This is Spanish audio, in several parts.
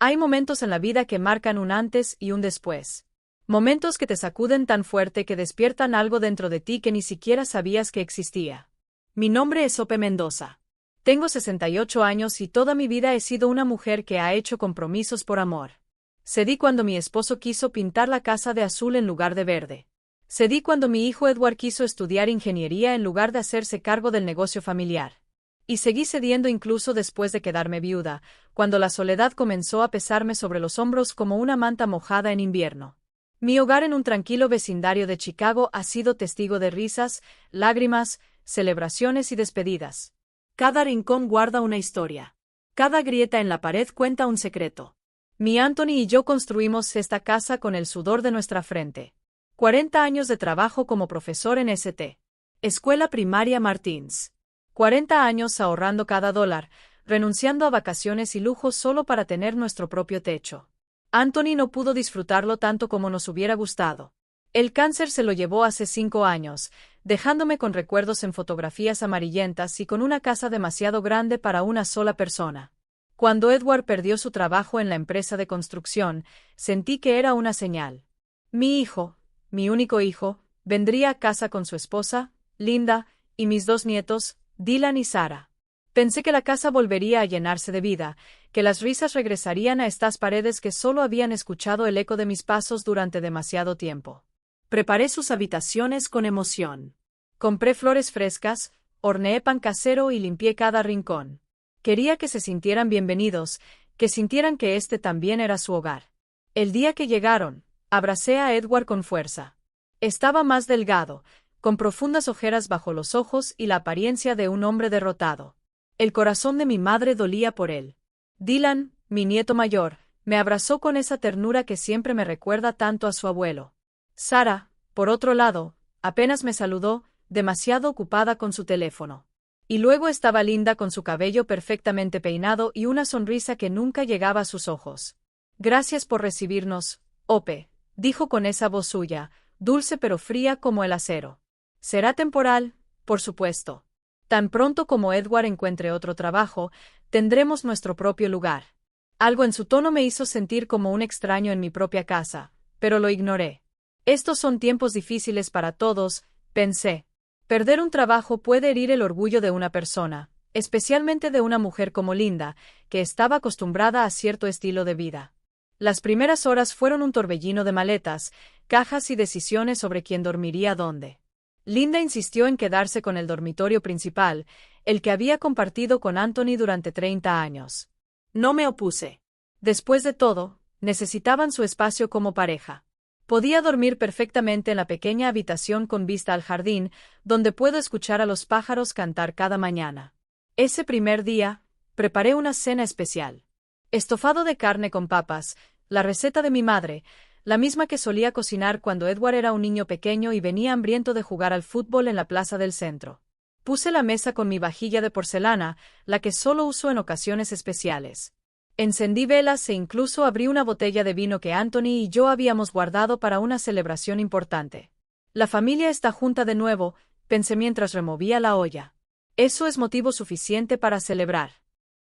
Hay momentos en la vida que marcan un antes y un después. Momentos que te sacuden tan fuerte que despiertan algo dentro de ti que ni siquiera sabías que existía. Mi nombre es Ope Mendoza. Tengo 68 años y toda mi vida he sido una mujer que ha hecho compromisos por amor. Cedí cuando mi esposo quiso pintar la casa de azul en lugar de verde. Cedí cuando mi hijo Edward quiso estudiar ingeniería en lugar de hacerse cargo del negocio familiar. Y seguí cediendo incluso después de quedarme viuda, cuando la soledad comenzó a pesarme sobre los hombros como una manta mojada en invierno. Mi hogar en un tranquilo vecindario de Chicago ha sido testigo de risas, lágrimas, celebraciones y despedidas. Cada rincón guarda una historia. Cada grieta en la pared cuenta un secreto. Mi Anthony y yo construimos esta casa con el sudor de nuestra frente. 40 años de trabajo como profesor en St. Escuela Primaria Martins. 40 años ahorrando cada dólar, renunciando a vacaciones y lujos solo para tener nuestro propio techo. Anthony no pudo disfrutarlo tanto como nos hubiera gustado. El cáncer se lo llevó hace 5 años, dejándome con recuerdos en fotografías amarillentas y con una casa demasiado grande para una sola persona. Cuando Edward perdió su trabajo en la empresa de construcción, sentí que era una señal. Mi hijo, mi único hijo, vendría a casa con su esposa, Linda, y mis 2 nietos, Dylan y Sarah. Pensé que la casa volvería a llenarse de vida, que las risas regresarían a estas paredes que solo habían escuchado el eco de mis pasos durante demasiado tiempo. Preparé sus habitaciones con emoción. Compré flores frescas, horneé pan casero y limpié cada rincón. Quería que se sintieran bienvenidos, que sintieran que este también era su hogar. El día que llegaron, abracé a Edward con fuerza. Estaba más delgado, con profundas ojeras bajo los ojos y la apariencia de un hombre derrotado. El corazón de mi madre dolía por él. Dylan, mi nieto mayor, me abrazó con esa ternura que siempre me recuerda tanto a su abuelo. Sarah, por otro lado, apenas me saludó, demasiado ocupada con su teléfono. Y luego estaba Linda con su cabello perfectamente peinado y una sonrisa que nunca llegaba a sus ojos. Gracias por recibirnos, Ope, dijo con esa voz suya, dulce pero fría como el acero. Será temporal, por supuesto. Tan pronto como Edward encuentre otro trabajo, tendremos nuestro propio lugar. Algo en su tono me hizo sentir como un extraño en mi propia casa, pero lo ignoré. Estos son tiempos difíciles para todos, pensé. Perder un trabajo puede herir el orgullo de una persona, especialmente de una mujer como Linda, que estaba acostumbrada a cierto estilo de vida. Las primeras horas fueron un torbellino de maletas, cajas y decisiones sobre quién dormiría dónde. Linda insistió en quedarse con el dormitorio principal, el que había compartido con Anthony durante 30 años. No me opuse. Después de todo, necesitaban su espacio como pareja. Podía dormir perfectamente en la pequeña habitación con vista al jardín, donde puedo escuchar a los pájaros cantar cada mañana. Ese primer día, preparé una cena especial. Estofado de carne con papas, la receta de mi madre, la misma que solía cocinar cuando Edward era un niño pequeño y venía hambriento de jugar al fútbol en la plaza del centro. Puse la mesa con mi vajilla de porcelana, la que solo uso en ocasiones especiales. Encendí velas e incluso abrí una botella de vino que Anthony y yo habíamos guardado para una celebración importante. La familia está junta de nuevo, pensé mientras removía la olla. Eso es motivo suficiente para celebrar.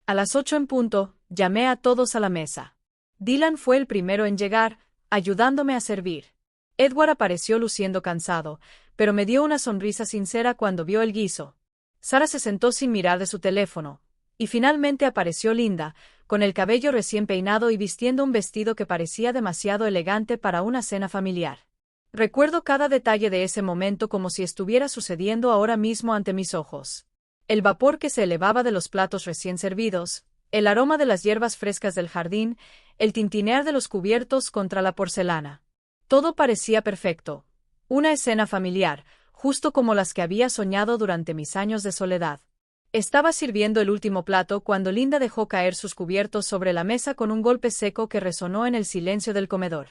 A las 8 en punto, llamé a todos a la mesa. Dylan fue el primero en llegar, ayudándome a servir. Edward apareció luciendo cansado, pero me dio una sonrisa sincera cuando vio el guiso. Sarah se sentó sin mirar de su teléfono, y finalmente apareció Linda, con el cabello recién peinado y vistiendo un vestido que parecía demasiado elegante para una cena familiar. Recuerdo cada detalle de ese momento como si estuviera sucediendo ahora mismo ante mis ojos. El vapor que se elevaba de los platos recién servidos, el aroma de las hierbas frescas del jardín, el tintinear de los cubiertos contra la porcelana. Todo parecía perfecto. Una escena familiar, justo como las que había soñado durante mis años de soledad. Estaba sirviendo el último plato cuando Linda dejó caer sus cubiertos sobre la mesa con un golpe seco que resonó en el silencio del comedor.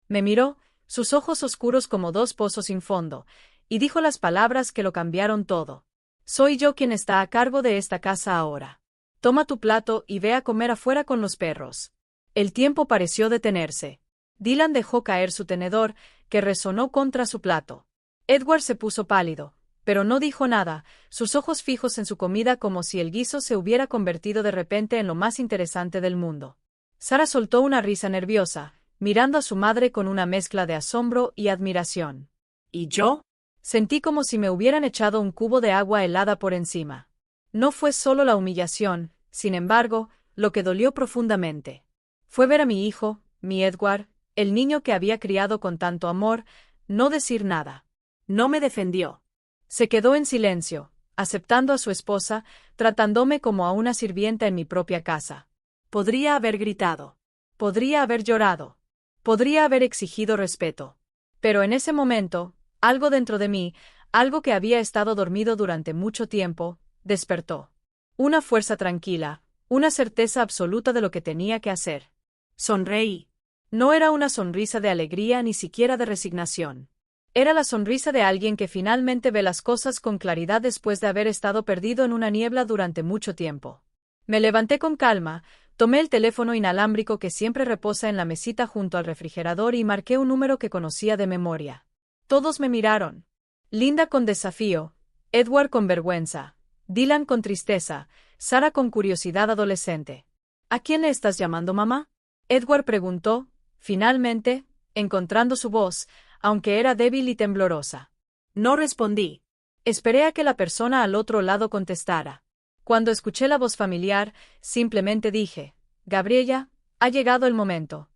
Me miró, sus ojos oscuros como 2 pozos sin fondo, y dijo las palabras que lo cambiaron todo. Soy yo quien está a cargo de esta casa ahora. Toma tu plato y ve a comer afuera con los perros. El tiempo pareció detenerse. Dylan dejó caer su tenedor, que resonó contra su plato. Edward se puso pálido, pero no dijo nada, sus ojos fijos en su comida como si el guiso se hubiera convertido de repente en lo más interesante del mundo. Sara soltó una risa nerviosa, mirando a su madre con una mezcla de asombro y admiración. ¿Y yo? Sentí como si me hubieran echado un cubo de agua helada por encima. No fue solo la humillación, sin embargo, lo que dolió profundamente. Fue ver a mi hijo, mi Edward, el niño que había criado con tanto amor, no decir nada. No me defendió. Se quedó en silencio, aceptando a su esposa, tratándome como a una sirvienta en mi propia casa. Podría haber gritado. Podría haber llorado. Podría haber exigido respeto. Pero en ese momento, algo dentro de mí, algo que había estado dormido durante mucho tiempo, despertó. Una fuerza tranquila, una certeza absoluta de lo que tenía que hacer. Sonreí. No era una sonrisa de alegría ni siquiera de resignación. Era la sonrisa de alguien que finalmente ve las cosas con claridad después de haber estado perdido en una niebla durante mucho tiempo. Me levanté con calma, tomé el teléfono inalámbrico que siempre reposa en la mesita junto al refrigerador y marqué un número que conocía de memoria. Todos me miraron. Linda con desafío, Edward con vergüenza, Dylan con tristeza, Sara con curiosidad adolescente. ¿A quién le estás llamando, mamá? Edward preguntó, finalmente, encontrando su voz, aunque era débil y temblorosa. No respondí. Esperé a que la persona al otro lado contestara. Cuando escuché la voz familiar, simplemente dije, Gabriella, ha llegado el momento.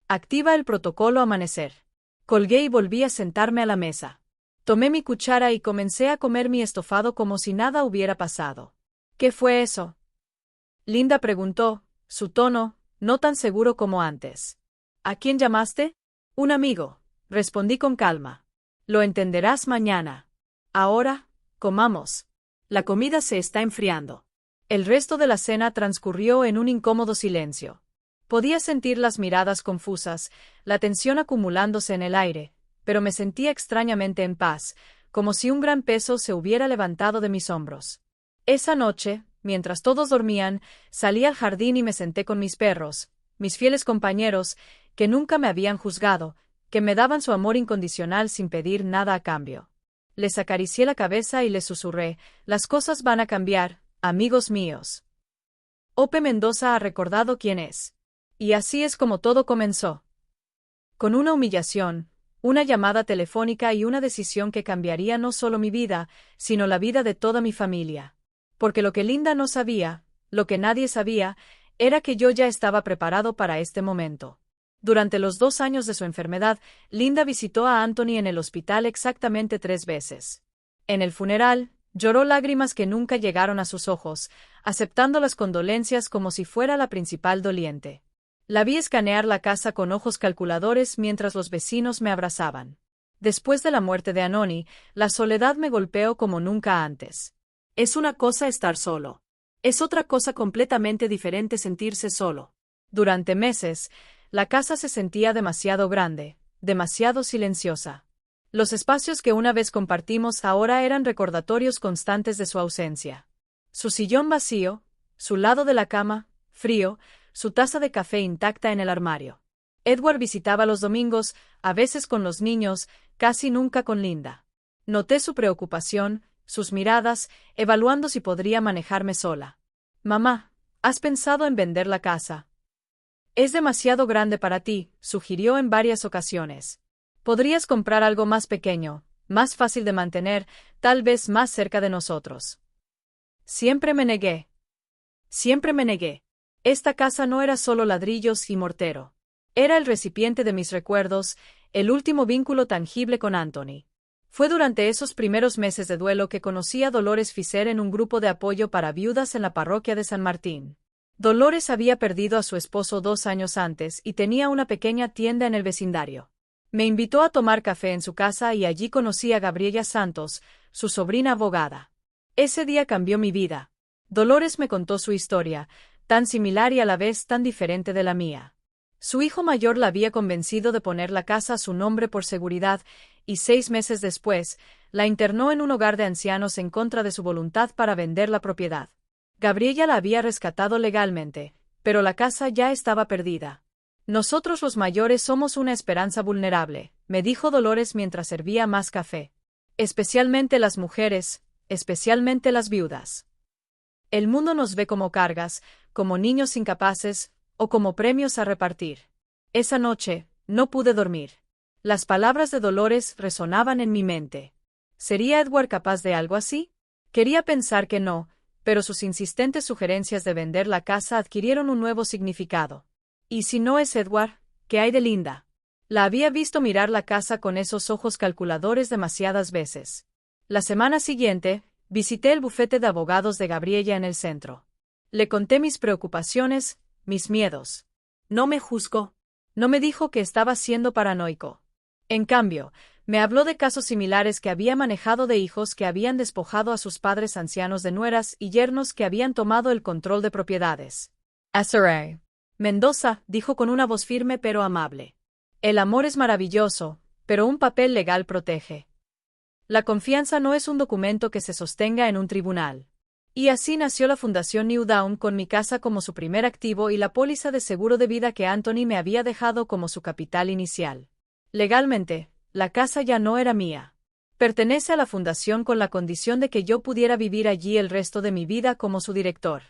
Activa el protocolo amanecer. Colgué y volví a sentarme a la mesa. Tomé mi cuchara y comencé a comer mi estofado como si nada hubiera pasado. ¿Qué fue eso? Linda preguntó, su tono, no tan seguro como antes. ¿A quién llamaste? Un amigo, respondí con calma. Lo entenderás mañana. Ahora, comamos. La comida se está enfriando. El resto de la cena transcurrió en un incómodo silencio. Podía sentir las miradas confusas, la tensión acumulándose en el aire, pero me sentía extrañamente en paz, como si un gran peso se hubiera levantado de mis hombros. Esa noche, mientras todos dormían, salí al jardín y me senté con mis perros, mis fieles compañeros, que nunca me habían juzgado, que me daban su amor incondicional sin pedir nada a cambio. Les acaricié la cabeza y les susurré, las cosas van a cambiar, amigos míos. Ope Mendoza ha recordado quién es. Y así es como todo comenzó. Con una humillación, una llamada telefónica y una decisión que cambiaría no solo mi vida, sino la vida de toda mi familia. Porque lo que Linda no sabía, lo que nadie sabía, era que yo ya estaba preparado para este momento. Durante los 2 años de su enfermedad, Linda visitó a Anthony en el hospital exactamente 3 veces. En el funeral, lloró lágrimas que nunca llegaron a sus ojos, aceptando las condolencias como si fuera la principal doliente. La vi escanear la casa con ojos calculadores mientras los vecinos me abrazaban. Después de la muerte de Anoni, la soledad me golpeó como nunca antes. Es una cosa estar solo. Es otra cosa completamente diferente sentirse solo. Durante meses, la casa se sentía demasiado grande, demasiado silenciosa. Los espacios que una vez compartimos ahora eran recordatorios constantes de su ausencia. Su sillón vacío, su lado de la cama, frío, su taza de café intacta en el armario. Edward visitaba los domingos, a veces con los niños, casi nunca con Linda. Noté su preocupación, sus miradas, evaluando si podría manejarme sola. Mamá, ¿has pensado en vender la casa? Es demasiado grande para ti, sugirió en varias ocasiones. Podrías comprar algo más pequeño, más fácil de mantener, tal vez más cerca de nosotros. Siempre me negué. Siempre me negué. Esta casa no era solo ladrillos y mortero. Era el recipiente de mis recuerdos, el último vínculo tangible con Anthony. Fue durante esos primeros meses de duelo que conocí a Dolores Fischer en un grupo de apoyo para viudas en la parroquia de San Martín. Dolores había perdido a su esposo 2 años antes y tenía una pequeña tienda en el vecindario. Me invitó a tomar café en su casa y allí conocí a Gabriella Santos, su sobrina abogada. Ese día cambió mi vida. Dolores me contó su historia, tan similar y a la vez tan diferente de la mía. Su hijo mayor la había convencido de poner la casa a su nombre por seguridad, y 6 meses después, la internó en un hogar de ancianos en contra de su voluntad para vender la propiedad. Gabriella la había rescatado legalmente, pero la casa ya estaba perdida. Nosotros los mayores somos una esperanza vulnerable, me dijo Dolores mientras servía más café. Especialmente las mujeres, especialmente las viudas. El mundo nos ve como cargas, como niños incapaces, o como premios a repartir. Esa noche, no pude dormir. Las palabras de Dolores resonaban en mi mente. ¿Sería Edward capaz de algo así? Quería pensar que no, pero sus insistentes sugerencias de vender la casa adquirieron un nuevo significado. ¿Y si no es Edward, qué hay de Linda? La había visto mirar la casa con esos ojos calculadores demasiadas veces. La semana siguiente, visité el bufete de abogados de Gabriella en el centro. Le conté mis preocupaciones, mis miedos. No me juzgó. No me dijo que estaba siendo paranoico. En cambio, me habló de casos similares que había manejado de hijos que habían despojado a sus padres ancianos de nueras y yernos que habían tomado el control de propiedades. Sra. Mendoza, dijo con una voz firme pero amable. El amor es maravilloso, pero un papel legal protege. La confianza no es un documento que se sostenga en un tribunal. Y así nació la Fundación New Dawn con mi casa como su primer activo y la póliza de seguro de vida que Anthony me había dejado como su capital inicial. Legalmente, la casa ya no era mía. Pertenece a la fundación con la condición de que yo pudiera vivir allí el resto de mi vida como su director.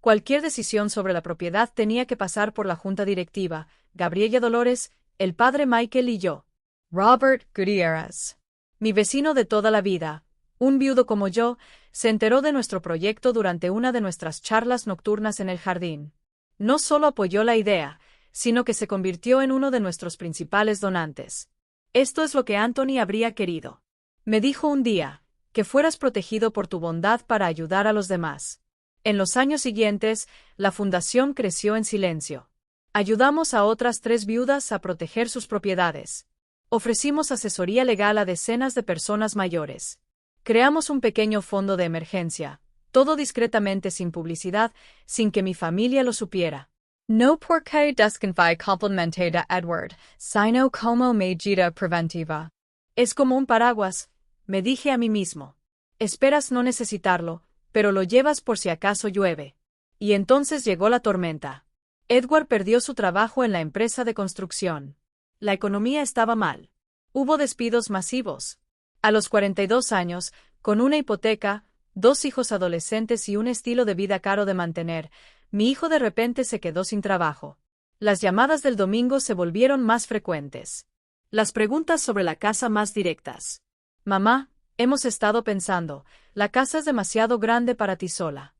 Cualquier decisión sobre la propiedad tenía que pasar por la junta directiva, Gabriella Dolores, el padre Michael y yo. Robert Gutierrez, mi vecino de toda la vida, un viudo como yo, se enteró de nuestro proyecto durante una de nuestras charlas nocturnas en el jardín. No solo apoyó la idea, sino que se convirtió en uno de nuestros principales donantes. Esto es lo que Anthony habría querido. Me dijo un día, que fueras protegido por tu bondad para ayudar a los demás. En los años siguientes, la fundación creció en silencio. Ayudamos a otras 3 viudas a proteger sus propiedades. Ofrecimos asesoría legal a decenas de personas mayores. Creamos un pequeño fondo de emergencia, todo discretamente sin publicidad, sin que mi familia lo supiera. No porque desconfíe complemente de Edward, sino como medida preventiva. Es como un paraguas, me dije a mí mismo. Esperas no necesitarlo, pero lo llevas por si acaso llueve. Y entonces llegó la tormenta. Edward perdió su trabajo en la empresa de construcción. La economía estaba mal. Hubo despidos masivos. A los 42 años, con una hipoteca, 2 hijos adolescentes y un estilo de vida caro de mantener, mi hijo de repente se quedó sin trabajo. Las llamadas del domingo se volvieron más frecuentes. Las preguntas sobre la casa más directas. Mamá, hemos estado pensando, la casa es demasiado grande para ti sola.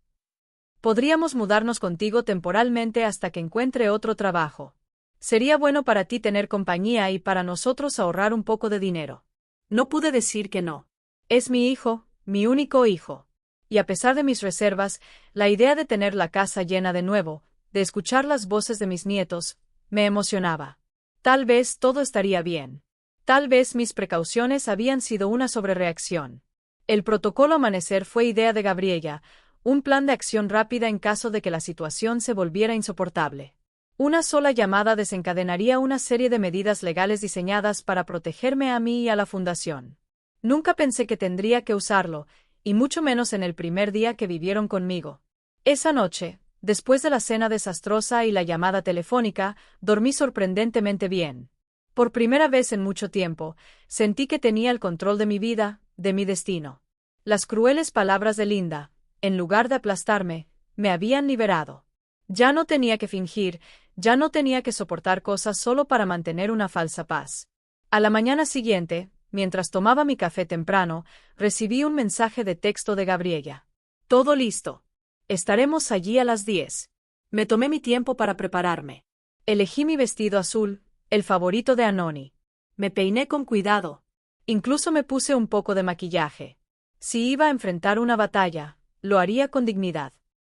Podríamos mudarnos contigo temporalmente hasta que encuentre otro trabajo. Sería bueno para ti tener compañía y para nosotros ahorrar un poco de dinero. No pude decir que no. Es mi hijo, mi único hijo. Y a pesar de mis reservas, la idea de tener la casa llena de nuevo, de escuchar las voces de mis nietos, me emocionaba. Tal vez todo estaría bien. Tal vez mis precauciones habían sido una sobrereacción. El protocolo Amanecer fue idea de Gabriella, un plan de acción rápida en caso de que la situación se volviera insoportable. Una sola llamada desencadenaría una serie de medidas legales diseñadas para protegerme a mí y a la fundación. Nunca pensé que tendría que usarlo, y mucho menos en el primer día que vivieron conmigo. Esa noche, después de la cena desastrosa y la llamada telefónica, dormí sorprendentemente bien. Por primera vez en mucho tiempo, sentí que tenía el control de mi vida, de mi destino. Las crueles palabras de Linda, en lugar de aplastarme, me habían liberado. Ya no tenía que fingir, ya no tenía que soportar cosas solo para mantener una falsa paz. A la mañana siguiente, mientras tomaba mi café temprano, recibí un mensaje de texto de Gabriella. Todo listo. Estaremos allí a las 10. Me tomé mi tiempo para prepararme. Elegí mi vestido azul, el favorito de Anoni. Me peiné con cuidado. Incluso me puse un poco de maquillaje. Si iba a enfrentar una batalla, lo haría con dignidad.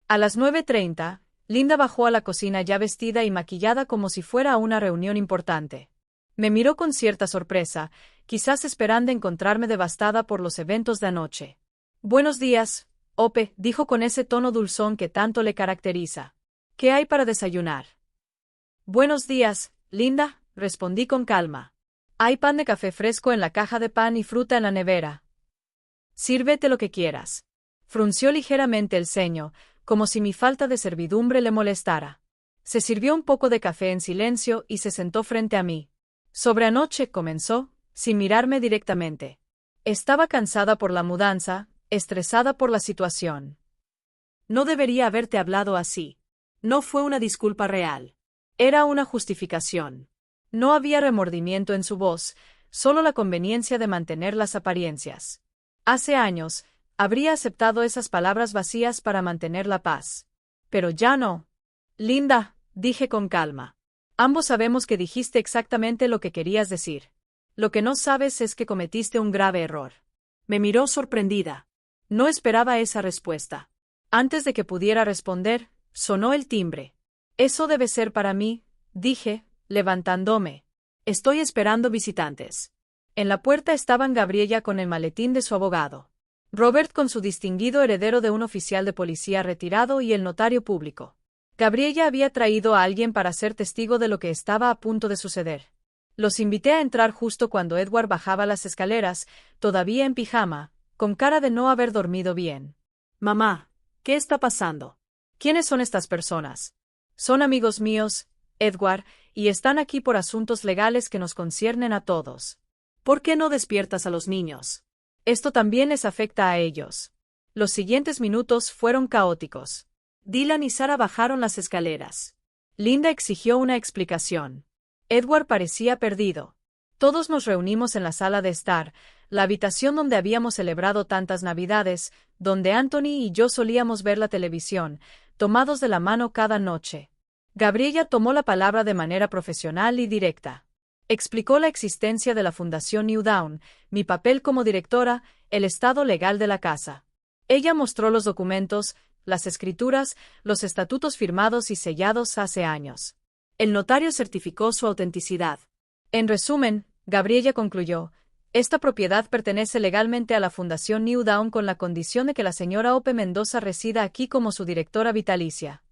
A las 9:30, Linda bajó a la cocina ya vestida y maquillada como si fuera a una reunión importante. Me miró con cierta sorpresa, quizás esperando encontrarme devastada por los eventos de anoche. Buenos días, Ope, dijo con ese tono dulzón que tanto le caracteriza. ¿Qué hay para desayunar? Buenos días, Linda, respondí con calma. Hay pan de café fresco en la caja de pan y fruta en la nevera. Sírvete lo que quieras. Frunció ligeramente el ceño, como si mi falta de servidumbre le molestara. Se sirvió un poco de café en silencio y se sentó frente a mí. Sobre anoche, comenzó, sin mirarme directamente. Estaba cansada por la mudanza, estresada por la situación. No debería haberte hablado así. No fue una disculpa real. Era una justificación. No había remordimiento en su voz, solo la conveniencia de mantener las apariencias. Hace años, habría aceptado esas palabras vacías para mantener la paz. Pero ya no. Linda, dije con calma. Ambos sabemos que dijiste exactamente lo que querías decir. Lo que no sabes es que cometiste un grave error. Me miró sorprendida. No esperaba esa respuesta. Antes de que pudiera responder, sonó el timbre. Eso debe ser para mí, dije, levantándome. Estoy esperando visitantes. En la puerta estaban Gabriella con el maletín de su abogado, Robert con su distinguido heredero de un oficial de policía retirado y el notario público. Gabriella había traído a alguien para ser testigo de lo que estaba a punto de suceder. Los invité a entrar justo cuando Edward bajaba las escaleras, todavía en pijama, con cara de no haber dormido bien. Mamá, ¿qué está pasando? ¿Quiénes son estas personas? Son amigos míos, Edward, y están aquí por asuntos legales que nos conciernen a todos. ¿Por qué no despiertas a los niños? Esto también les afecta a ellos. Los siguientes minutos fueron caóticos. Dylan y Sara bajaron las escaleras. Linda exigió una explicación. Edward parecía perdido. Todos nos reunimos en la sala de estar, la habitación donde habíamos celebrado tantas Navidades, donde Anthony y yo solíamos ver la televisión, tomados de la mano cada noche. Gabriella tomó la palabra de manera profesional y directa. Explicó la existencia de la Fundación New Dawn, mi papel como directora, el estado legal de la casa. Ella mostró los documentos, las escrituras, los estatutos firmados y sellados hace años. El notario certificó su autenticidad. En resumen, Gabriella concluyó, esta propiedad pertenece legalmente a la Fundación New Dawn con la condición de que la señora Ope Mendoza resida aquí como su directora vitalicia.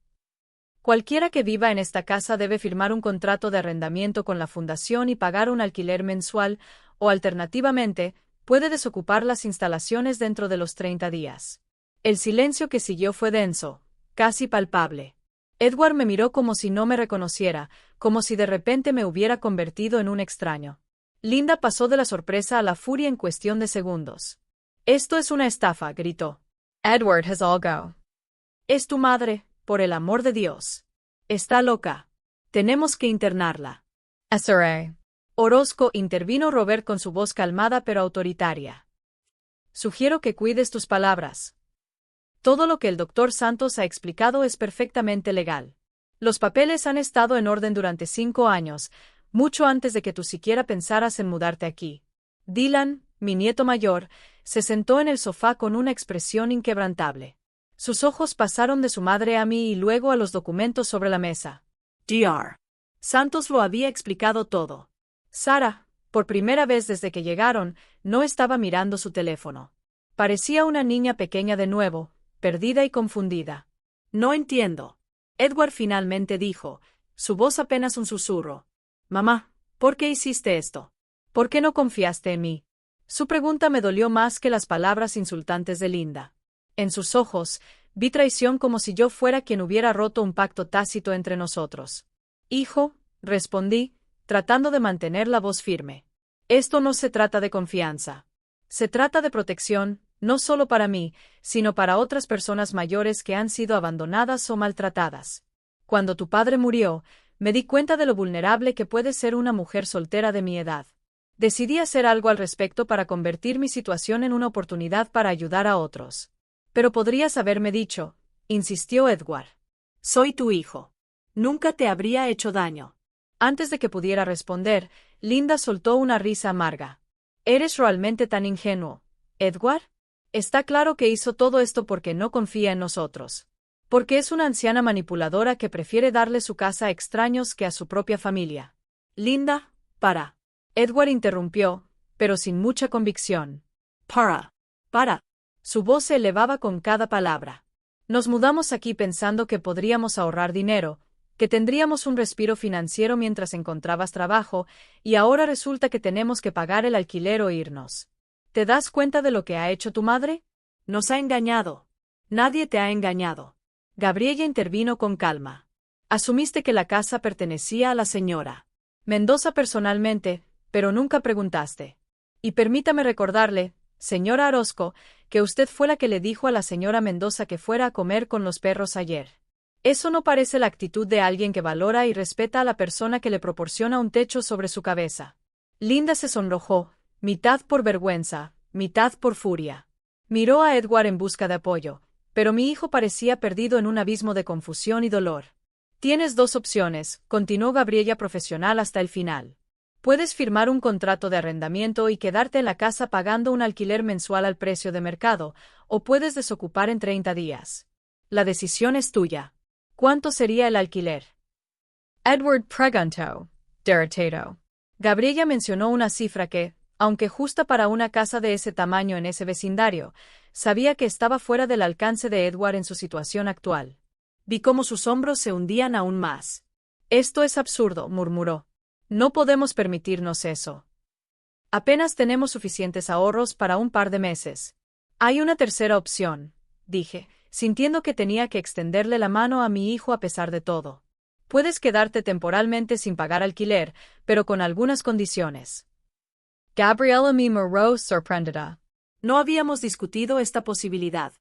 Cualquiera que viva en esta casa debe firmar un contrato de arrendamiento con la fundación y pagar un alquiler mensual, o alternativamente, puede desocupar las instalaciones dentro de los 30 días. El silencio que siguió fue denso, casi palpable. Edward me miró como si no me reconociera, como si de repente me hubiera convertido en un extraño. Linda pasó de la sorpresa a la furia en cuestión de segundos. Esto es una estafa, gritó. Edward has all go. Es tu madre, por el amor de Dios. Está loca. Tenemos que internarla. SRA. Orozco, intervino Robert con su voz calmada pero autoritaria. Sugiero que cuides tus palabras. Todo lo que el doctor Santos ha explicado es perfectamente legal. Los papeles han estado en orden durante 5 años, mucho antes de que tú siquiera pensaras en mudarte aquí. Dylan, mi nieto mayor, se sentó en el sofá con una expresión inquebrantable. Sus ojos pasaron de su madre a mí y luego a los documentos sobre la mesa. Dr. Santos lo había explicado todo. Sara, por primera vez desde que llegaron, no estaba mirando su teléfono. Parecía una niña pequeña de nuevo, perdida y confundida. No entiendo. Edward finalmente dijo, su voz apenas un susurro. Mamá, ¿por qué hiciste esto? ¿Por qué no confiaste en mí? Su pregunta me dolió más que las palabras insultantes de Linda. En sus ojos, vi traición como si yo fuera quien hubiera roto un pacto tácito entre nosotros. Hijo, respondí, tratando de mantener la voz firme. Esto no se trata de confianza. Se trata de protección, no solo para mí, sino para otras personas mayores que han sido abandonadas o maltratadas. Cuando tu padre murió, me di cuenta de lo vulnerable que puede ser una mujer soltera de mi edad. Decidí hacer algo al respecto para convertir mi situación en una oportunidad para ayudar a otros. Pero podrías haberme dicho, insistió Edward. Soy tu hijo. Nunca te habría hecho daño. Antes de que pudiera responder, Linda soltó una risa amarga. ¿Eres realmente tan ingenuo, Edward? Está claro que hizo todo esto porque no confía en nosotros. Porque es una anciana manipuladora que prefiere darle su casa a extraños que a su propia familia. Linda, para. Edward interrumpió, pero sin mucha convicción. Para. Su voz se elevaba con cada palabra. Nos mudamos aquí pensando que podríamos ahorrar dinero, que tendríamos un respiro financiero mientras encontrabas trabajo, y ahora resulta que tenemos que pagar el alquiler o irnos. ¿Te das cuenta de lo que ha hecho tu madre? Nos ha engañado. Nadie te ha engañado. Gabriella intervino con calma. Asumiste que la casa pertenecía a la señora Mendoza personalmente, pero nunca preguntaste. Y permítame recordarle, señora Orozco, que usted fue la que le dijo a la señora Mendoza que fuera a comer con los perros ayer. Eso no parece la actitud de alguien que valora y respeta a la persona que le proporciona un techo sobre su cabeza. Linda se sonrojó, mitad por vergüenza, mitad por furia. Miró a Edward en busca de apoyo, pero mi hijo parecía perdido en un abismo de confusión y dolor. Tienes dos opciones, continuó Gabriella profesional hasta el final. Puedes firmar un contrato de arrendamiento y quedarte en la casa pagando un alquiler mensual al precio de mercado, o puedes desocupar en 30 días. La decisión es tuya. ¿Cuánto sería el alquiler? Edward preguntó, irritado. Gabriella mencionó una cifra que, aunque justa para una casa de ese tamaño en ese vecindario, sabía que estaba fuera del alcance de Edward en su situación actual. Vi cómo sus hombros se hundían aún más. Esto es absurdo, murmuró. No podemos permitirnos eso. Apenas tenemos suficientes ahorros para un par de meses. Hay una tercera opción, dije, sintiendo que tenía que extenderle la mano a mi hijo a pesar de todo. Puedes quedarte temporalmente sin pagar alquiler, pero con algunas condiciones. Gabriella me miró sorprendida. No habíamos discutido esta posibilidad.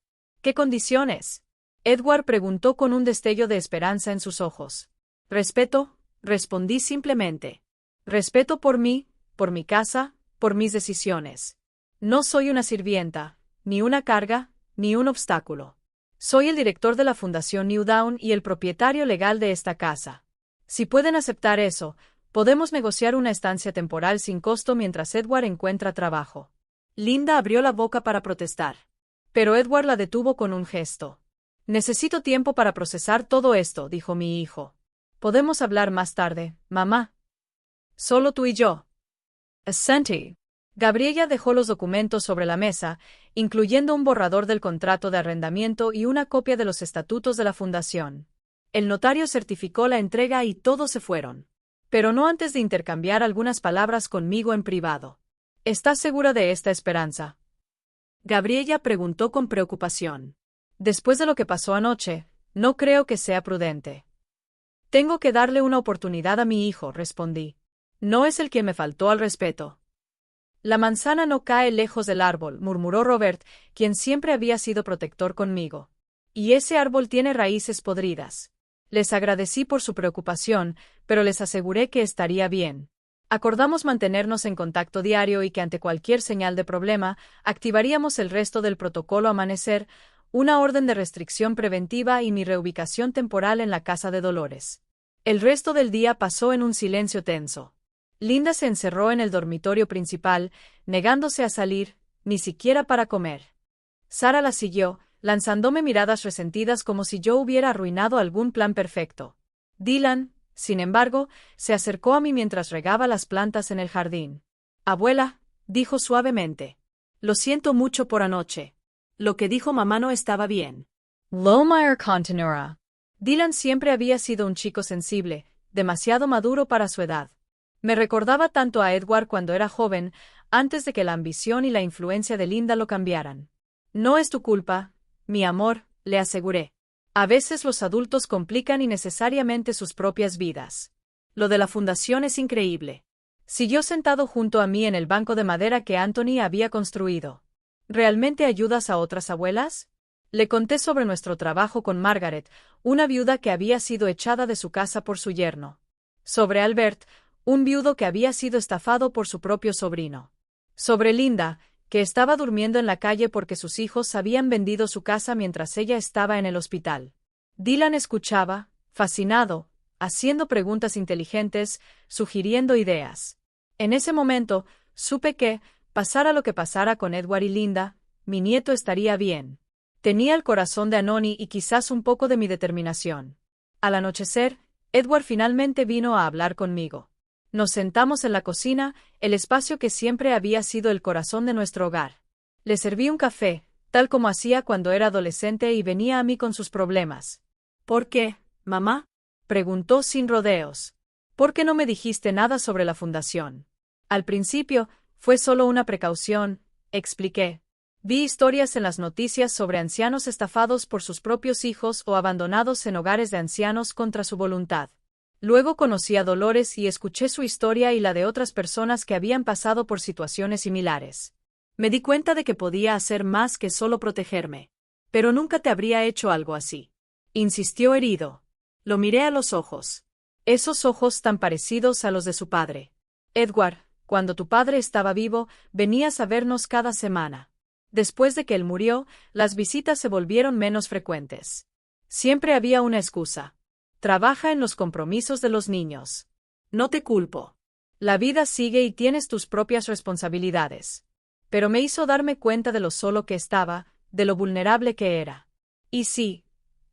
¿Qué condiciones? Edward preguntó con un destello de esperanza en sus ojos. Respeto, respondí simplemente. Respeto por mí, por mi casa, por mis decisiones. No soy una sirvienta, ni una carga, ni un obstáculo. Soy el director de la Fundación New Dawn y el propietario legal de esta casa. Si pueden aceptar eso, podemos negociar una estancia temporal sin costo mientras Edward encuentra trabajo. Linda abrió la boca para protestar. Pero Edward la detuvo con un gesto. Necesito tiempo para procesar todo esto, dijo mi hijo. Podemos hablar más tarde, mamá. Solo tú y yo. Asentí. Gabriella dejó los documentos sobre la mesa, incluyendo un borrador del contrato de arrendamiento y una copia de los estatutos de la fundación. El notario certificó la entrega y todos se fueron. Pero no antes de intercambiar algunas palabras conmigo en privado. ¿Estás segura de esta esperanza? Gabriella preguntó con preocupación. Después de lo que pasó anoche, no creo que sea prudente. Tengo que darle una oportunidad a mi hijo, respondí. No es el que me faltó al respeto. La manzana no cae lejos del árbol, murmuró Robert, quien siempre había sido protector conmigo. Y ese árbol tiene raíces podridas. Les agradecí por su preocupación, pero les aseguré que estaría bien. Acordamos mantenernos en contacto diario y que ante cualquier señal de problema, activaríamos el resto del protocolo Amanecer, una orden de restricción preventiva y mi reubicación temporal en la casa de Dolores. El resto del día pasó en un silencio tenso. Linda se encerró en el dormitorio principal, negándose a salir, ni siquiera para comer. Sara la siguió, lanzándome miradas resentidas como si yo hubiera arruinado algún plan perfecto. Dylan, sin embargo, se acercó a mí mientras regaba las plantas en el jardín. Abuela, dijo suavemente. Lo siento mucho por anoche. Lo que dijo mamá no estaba bien. Lohmeyer continuará. Dylan siempre había sido un chico sensible, demasiado maduro para su edad. Me recordaba tanto a Edward cuando era joven, antes de que la ambición y la influencia de Linda lo cambiaran. No es tu culpa, mi amor, le aseguré. A veces los adultos complican innecesariamente sus propias vidas. Lo de la fundación es increíble. Siguió sentado junto a mí en el banco de madera que Anthony había construido. ¿Realmente ayudas a otras abuelas? Le conté sobre nuestro trabajo con Margaret, una viuda que había sido echada de su casa por su yerno. Sobre Albert, un viudo que había sido estafado por su propio sobrino. Sobre Linda, que estaba durmiendo en la calle porque sus hijos habían vendido su casa mientras ella estaba en el hospital. Dylan escuchaba, fascinado, haciendo preguntas inteligentes, sugiriendo ideas. En ese momento, supe que, pasara lo que pasara con Edward y Linda, mi nieto estaría bien. Tenía el corazón de Anoni y quizás un poco de mi determinación. Al anochecer, Edward finalmente vino a hablar conmigo. Nos sentamos en la cocina, el espacio que siempre había sido el corazón de nuestro hogar. Le serví un café, tal como hacía cuando era adolescente y venía a mí con sus problemas. ¿Por qué, mamá? Preguntó sin rodeos. ¿Por qué no me dijiste nada sobre la fundación? Al principio, fue solo una precaución, expliqué. Vi historias en las noticias sobre ancianos estafados por sus propios hijos o abandonados en hogares de ancianos contra su voluntad. Luego conocí a Dolores y escuché su historia y la de otras personas que habían pasado por situaciones similares. Me di cuenta de que podía hacer más que solo protegerme. Pero nunca te habría hecho algo así. insistió herido. Lo miré a los ojos. Esos ojos tan parecidos a los de su padre. Edward, cuando tu padre estaba vivo, venías a vernos cada semana. Después de que él murió, las visitas se volvieron menos frecuentes. Siempre había una excusa. Trabaja en los compromisos de los niños. No te culpo. La vida sigue y tienes tus propias responsabilidades. Pero me hizo darme cuenta de lo solo que estaba, de lo vulnerable que era. Y sí,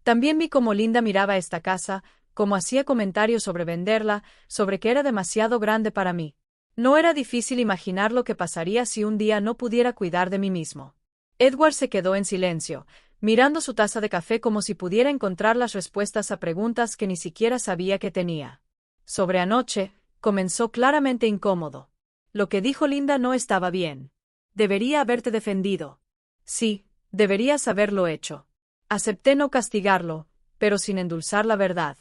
también vi cómo Linda miraba esta casa, cómo hacía comentarios sobre venderla, sobre que era demasiado grande para mí. No era difícil imaginar lo que pasaría si un día no pudiera cuidar de mí mismo. Edward se quedó en silencio, mirando su taza de café como si pudiera encontrar las respuestas a preguntas que ni siquiera sabía que tenía. Sobre anoche, comenzó claramente incómodo. Lo que dijo Linda no estaba bien. Debería haberte defendido. Sí, deberías haberlo hecho. Acepté no castigarlo, pero sin endulzar la verdad.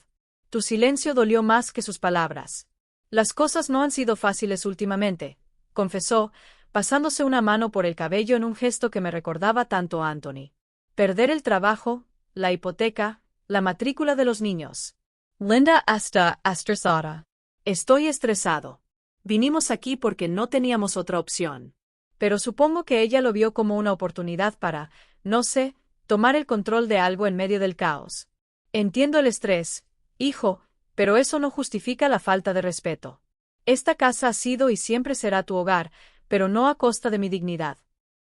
Tu silencio dolió más que sus palabras. Las cosas no han sido fáciles últimamente, confesó, pasándose una mano por el cabello en un gesto que me recordaba tanto a Anthony. Perder el trabajo, la hipoteca, la matrícula de los niños. Linda está estresada. Estoy estresado. Vinimos aquí porque no teníamos otra opción. Pero supongo que ella lo vio como una oportunidad para, no sé, tomar el control de algo en medio del caos. Entiendo el estrés, hijo, pero eso no justifica la falta de respeto. Esta casa ha sido y siempre será tu hogar, pero no a costa de mi dignidad.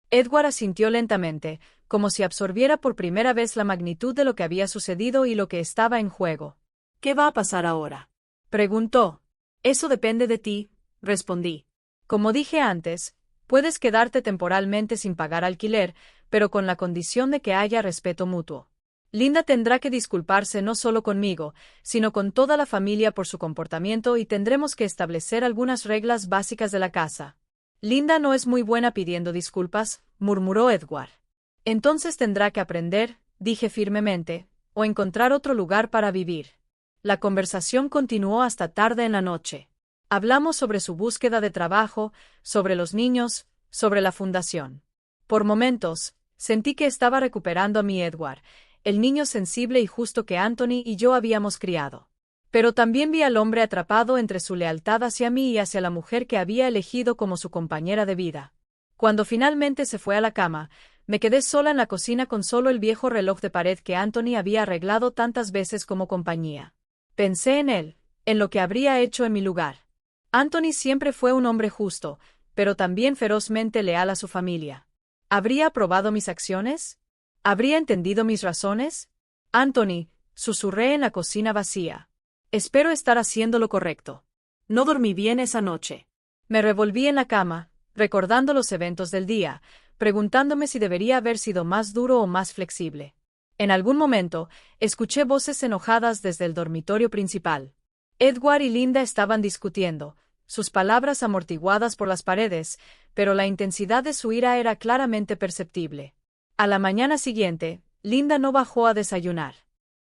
Edward asintió lentamente, como si absorbiera por primera vez la magnitud de lo que había sucedido y lo que estaba en juego. ¿Qué va a pasar ahora?, preguntó. Eso depende de ti, respondí. Como dije antes, puedes quedarte temporalmente sin pagar alquiler, pero con la condición de que haya respeto mutuo. Linda tendrá que disculparse no solo conmigo, sino con toda la familia por su comportamiento y tendremos que establecer algunas reglas básicas de la casa. Linda no es muy buena pidiendo disculpas, murmuró Edward. Entonces tendrá que aprender, dije firmemente, o encontrar otro lugar para vivir. La conversación continuó hasta tarde en la noche. Hablamos sobre su búsqueda de trabajo, sobre los niños, sobre la fundación. Por momentos, sentí que estaba recuperando a mi Edward, el niño sensible y justo que Anthony y yo habíamos criado. Pero también vi al hombre atrapado entre su lealtad hacia mí y hacia la mujer que había elegido como su compañera de vida. Cuando finalmente se fue a la cama, me quedé sola en la cocina con solo el viejo reloj de pared que Anthony había arreglado tantas veces como compañía. Pensé en él, en lo que habría hecho en mi lugar. Anthony siempre fue un hombre justo, pero también ferozmente leal a su familia. ¿Habría aprobado mis acciones? ¿Habría entendido mis razones? Anthony, susurré en la cocina vacía. Espero estar haciendo lo correcto. No dormí bien esa noche. Me revolví en la cama, recordando los eventos del día, preguntándome si debería haber sido más duro o más flexible. En algún momento, escuché voces enojadas desde el dormitorio principal. Edward y Linda estaban discutiendo, sus palabras amortiguadas por las paredes, pero la intensidad de su ira era claramente perceptible. A la mañana siguiente, Linda no bajó a desayunar.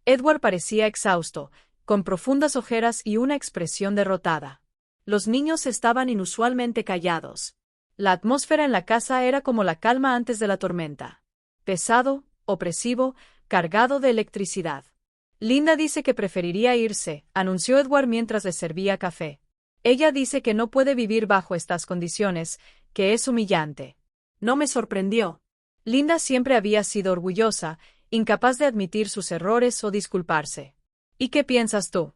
Edward parecía exhausto, con profundas ojeras y una expresión derrotada. Los niños estaban inusualmente callados. La atmósfera en la casa era como la calma antes de la tormenta. Pesado, opresivo, cargado de electricidad. Linda dice que preferiría irse, anunció Edward mientras le servía café. Ella dice que no puede vivir bajo estas condiciones, que es humillante. No me sorprendió. Linda siempre había sido orgullosa, incapaz de admitir sus errores o disculparse. ¿Y qué piensas tú?,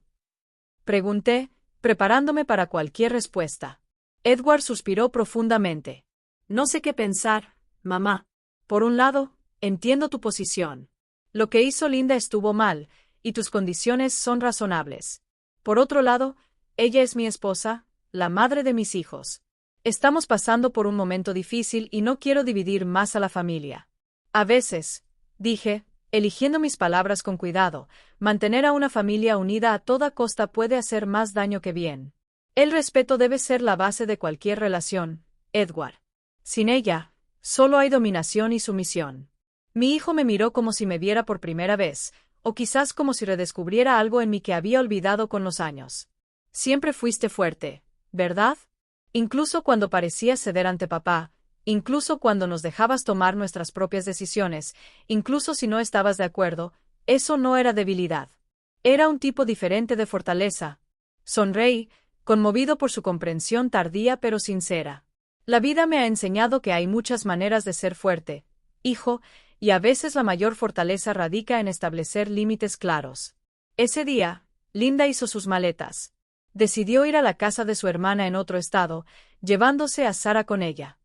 pregunté, preparándome para cualquier respuesta. Edward suspiró profundamente. No sé qué pensar, mamá. Por un lado, entiendo tu posición. Lo que hizo Linda estuvo mal, y tus condiciones son razonables. Por otro lado, ella es mi esposa, la madre de mis hijos. Estamos pasando por un momento difícil y no quiero dividir más a la familia. A veces, dije, eligiendo mis palabras con cuidado, mantener a una familia unida a toda costa puede hacer más daño que bien. El respeto debe ser la base de cualquier relación, Edward. Sin ella, solo hay dominación y sumisión. Mi hijo me miró como si me viera por primera vez, o quizás como si redescubriera algo en mí que había olvidado con los años. Siempre fuiste fuerte, ¿verdad? Incluso cuando parecías ceder ante papá, incluso cuando nos dejabas tomar nuestras propias decisiones, incluso si no estabas de acuerdo, Eso no era debilidad. Era un tipo diferente de fortaleza. Sonreí, conmovido por su comprensión tardía pero sincera. La vida me ha enseñado que hay muchas maneras de ser fuerte, hijo, y a veces la mayor fortaleza radica en establecer límites claros. Ese día, Linda hizo sus maletas. Decidió ir a la casa de su hermana en otro estado, llevándose a Sara con ella.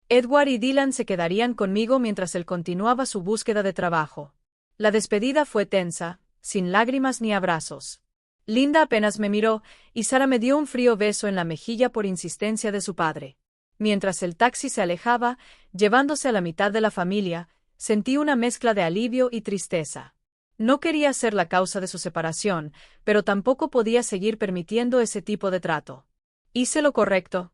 Edward y Dylan se quedarían conmigo mientras él continuaba su búsqueda de trabajo. La despedida fue tensa, sin lágrimas ni abrazos. Linda apenas me miró, y Sara me dio un frío beso en la mejilla por insistencia de su padre. Mientras el taxi se alejaba, llevándose a la mitad de la familia, sentí una mezcla de alivio y tristeza. No quería ser la causa de su separación, pero tampoco podía seguir permitiendo ese tipo de trato. ¿Hice lo correcto?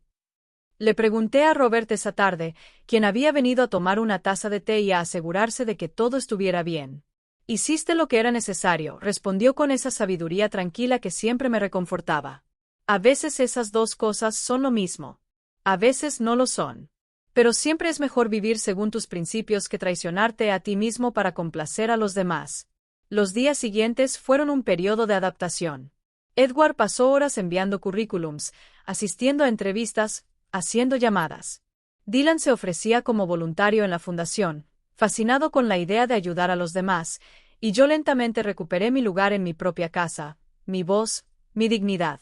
Le pregunté a Robert esa tarde, quien había venido a tomar una taza de té y a asegurarse de que todo estuviera bien. Hiciste lo que era necesario, respondió con esa sabiduría tranquila que siempre me reconfortaba. A veces esas dos cosas son lo mismo. A veces no lo son. Pero siempre es mejor vivir según tus principios que traicionarte a ti mismo para complacer a los demás. Los días siguientes fueron un periodo de adaptación. Edward pasó horas enviando currículums, asistiendo a entrevistas, haciendo llamadas. Dylan se ofrecía como voluntario en la fundación, fascinado con la idea de ayudar a los demás, y yo lentamente recuperé mi lugar en mi propia casa, mi voz, mi dignidad.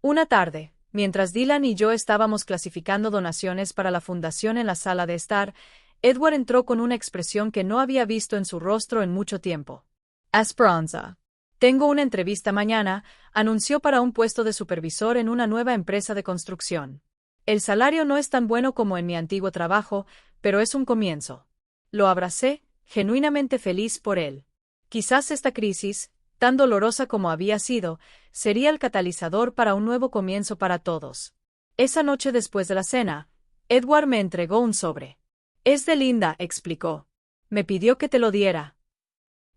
Una tarde, mientras Dylan y yo estábamos clasificando donaciones para la fundación en la sala de estar, Edward entró con una expresión que no había visto en su rostro en mucho tiempo. Esperanza. Tengo una entrevista mañana, anunció para un puesto de supervisor en una nueva empresa de construcción. El salario no es tan bueno como en mi antiguo trabajo, pero es un comienzo. Lo abracé, genuinamente feliz por él. Quizás esta crisis, tan dolorosa como había sido, sería el catalizador para un nuevo comienzo para todos. Esa noche después de la cena, Edward me entregó un sobre. Es de Linda, explicó. Me pidió que te lo diera.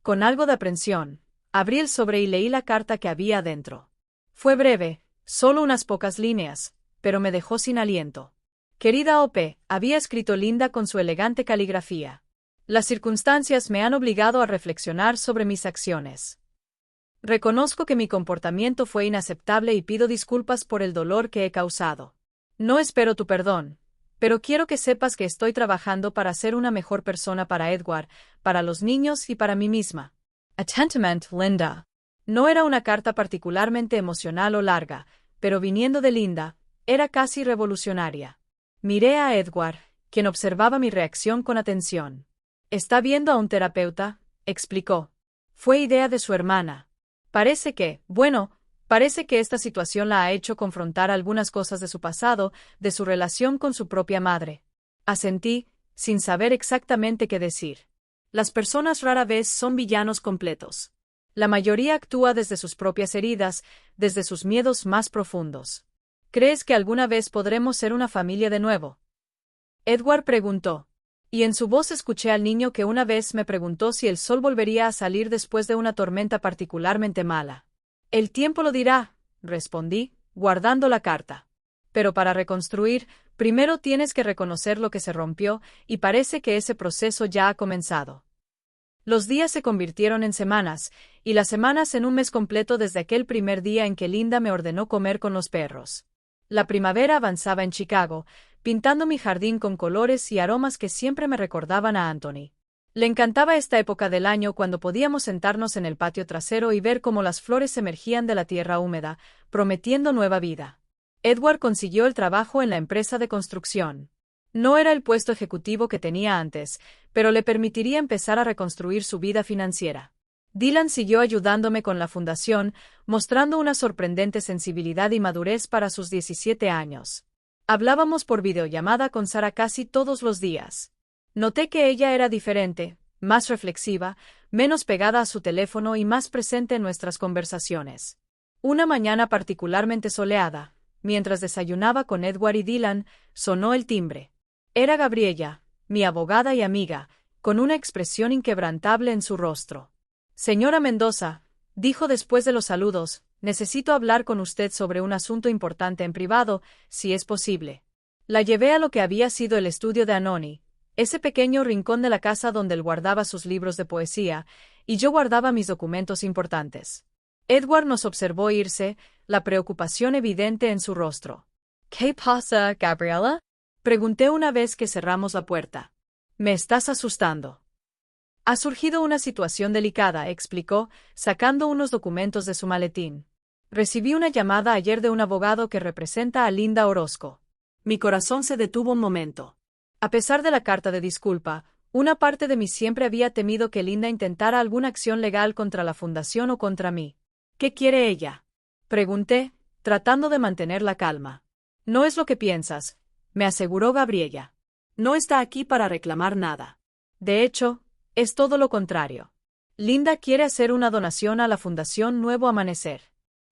Con algo de aprensión, abrí el sobre y leí la carta que había adentro. Fue breve, solo unas pocas líneas, pero me dejó sin aliento. Querida Ope, había escrito Linda con su elegante caligrafía. Las circunstancias me han obligado a reflexionar sobre mis acciones. Reconozco que mi comportamiento fue inaceptable y pido disculpas por el dolor que he causado. No espero tu perdón, pero quiero que sepas que estoy trabajando para ser una mejor persona para Edward, para los niños y para mí misma. Atentamente, Linda. No era una carta particularmente emocional o larga, pero viniendo de Linda, era casi revolucionaria. Miré a Edward, quien observaba mi reacción con atención. «¿Está viendo a un terapeuta?», explicó. «Fue idea de su hermana. Parece que esta situación la ha hecho confrontar algunas cosas de su pasado, de su relación con su propia madre». Asentí, sin saber exactamente qué decir. Las personas rara vez son villanos completos. La mayoría actúa desde sus propias heridas, desde sus miedos más profundos. ¿Crees que alguna vez podremos ser una familia de nuevo?, Edward preguntó. Y en su voz escuché al niño que una vez me preguntó si el sol volvería a salir después de una tormenta particularmente mala. «El tiempo lo dirá», respondí, guardando la carta. «Pero para reconstruir, primero tienes que reconocer lo que se rompió, y parece que ese proceso ya ha comenzado». Los días se convirtieron en semanas, y las semanas en un mes completo desde aquel primer día en que Linda me ordenó comer con los perros. La primavera avanzaba en Chicago, pintando mi jardín con colores y aromas que siempre me recordaban a Anthony. Le encantaba esta época del año cuando podíamos sentarnos en el patio trasero y ver cómo las flores emergían de la tierra húmeda, prometiendo nueva vida. Edward consiguió el trabajo en la empresa de construcción. No era el puesto ejecutivo que tenía antes, pero le permitiría empezar a reconstruir su vida financiera. Dylan siguió ayudándome con la fundación, mostrando una sorprendente sensibilidad y madurez para sus 17 años. Hablábamos por videollamada con Sara casi todos los días. Noté que ella era diferente, más reflexiva, menos pegada a su teléfono y más presente en nuestras conversaciones. Una mañana particularmente soleada, mientras desayunaba con Edward y Dylan, sonó el timbre. Era Gabriella, mi abogada y amiga, con una expresión inquebrantable en su rostro. «Señora Mendoza», dijo después de los saludos, «necesito hablar con usted sobre un asunto importante en privado, si es posible». La llevé a lo que había sido el estudio de Anthony, ese pequeño rincón de la casa donde él guardaba sus libros de poesía, y yo guardaba mis documentos importantes. Edward nos observó irse, la preocupación evidente en su rostro. ¿Qué pasa, Gabriela? Pregunté una vez que cerramos la puerta. Me estás asustando. Ha surgido una situación delicada, explicó, sacando unos documentos de su maletín. Recibí una llamada ayer de un abogado que representa a Linda Orozco. Mi corazón se detuvo un momento. A pesar de la carta de disculpa, una parte de mí siempre había temido que Linda intentara alguna acción legal contra la fundación o contra mí. ¿Qué quiere ella? Pregunté, tratando de mantener la calma. No es lo que piensas, me aseguró Gabriela. No está aquí para reclamar nada. De hecho, es todo lo contrario. Linda quiere hacer una donación a la Fundación Nuevo Amanecer.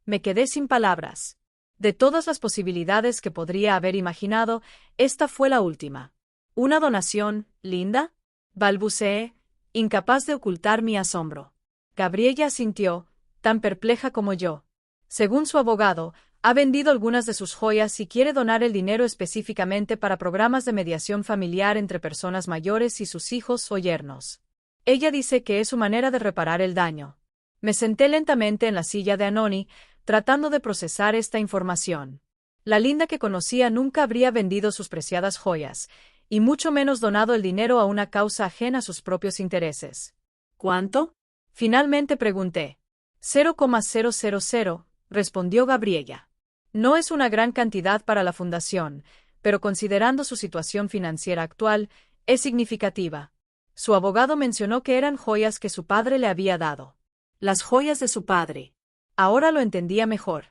Me quedé sin palabras. De todas las posibilidades que podría haber imaginado, esta fue la última. ¿Una donación, Linda? Balbuceé, incapaz de ocultar mi asombro. Gabriela asintió, tan perpleja como yo. Según su abogado, ha vendido algunas de sus joyas y quiere donar el dinero específicamente para programas de mediación familiar entre personas mayores y sus hijos o yernos. Ella dice que es su manera de reparar el daño. Me senté lentamente en la silla de Anoni, tratando de procesar esta información. La Linda que conocía nunca habría vendido sus preciadas joyas, y mucho menos donado el dinero a una causa ajena a sus propios intereses. ¿Cuánto? Finalmente pregunté. 0,000, respondió Gabriela. No es una gran cantidad para la fundación, pero considerando su situación financiera actual, es significativa. Su abogado mencionó que eran joyas que su padre le había dado. Las joyas de su padre. Ahora lo entendía mejor.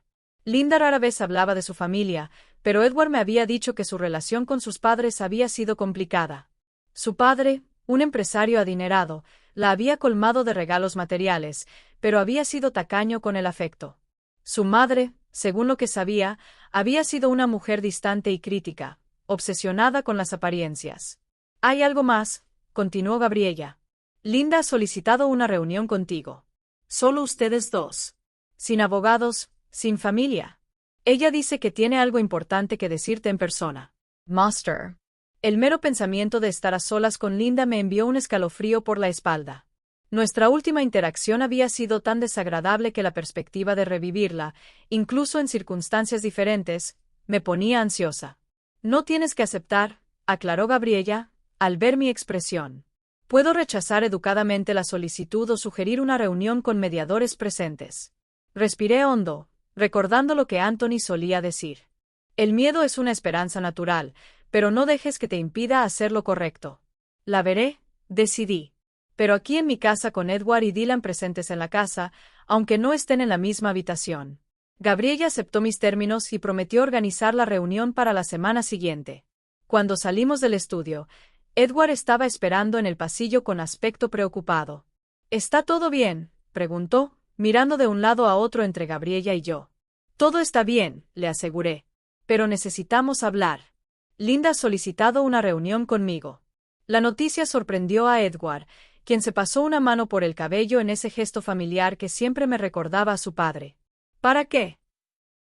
Linda rara vez hablaba de su familia, pero Edward me había dicho que su relación con sus padres había sido complicada. Su padre, un empresario adinerado, la había colmado de regalos materiales, pero había sido tacaño con el afecto. Su madre, según lo que sabía, había sido una mujer distante y crítica, obsesionada con las apariencias. «Hay algo más», continuó Gabriela. «Linda ha solicitado una reunión contigo. Solo ustedes dos. Sin abogados, sin familia. Ella dice que tiene algo importante que decirte en persona». Master. El mero pensamiento de estar a solas con Linda me envió un escalofrío por la espalda. Nuestra última interacción había sido tan desagradable que la perspectiva de revivirla, incluso en circunstancias diferentes, me ponía ansiosa. «No tienes que aceptar», aclaró Gabriela, al ver mi expresión. «Puedo rechazar educadamente la solicitud o sugerir una reunión con mediadores presentes». Respiré hondo, recordando lo que Anthony solía decir. «El miedo es una esperanza natural, pero no dejes que te impida hacer lo correcto». «La veré», decidí. «Pero aquí en mi casa con Edward y Dylan presentes en la casa, aunque no estén en la misma habitación». Gabriela aceptó mis términos y prometió organizar la reunión para la semana siguiente. Cuando salimos del estudio, Edward estaba esperando en el pasillo con aspecto preocupado. «¿Está todo bien?», preguntó, mirando de un lado a otro entre Gabriela y yo. «Todo está bien», le aseguré. «Pero necesitamos hablar. Linda ha solicitado una reunión conmigo». La noticia sorprendió a Edward, quien se pasó una mano por el cabello en ese gesto familiar que siempre me recordaba a su padre. «¿Para qué?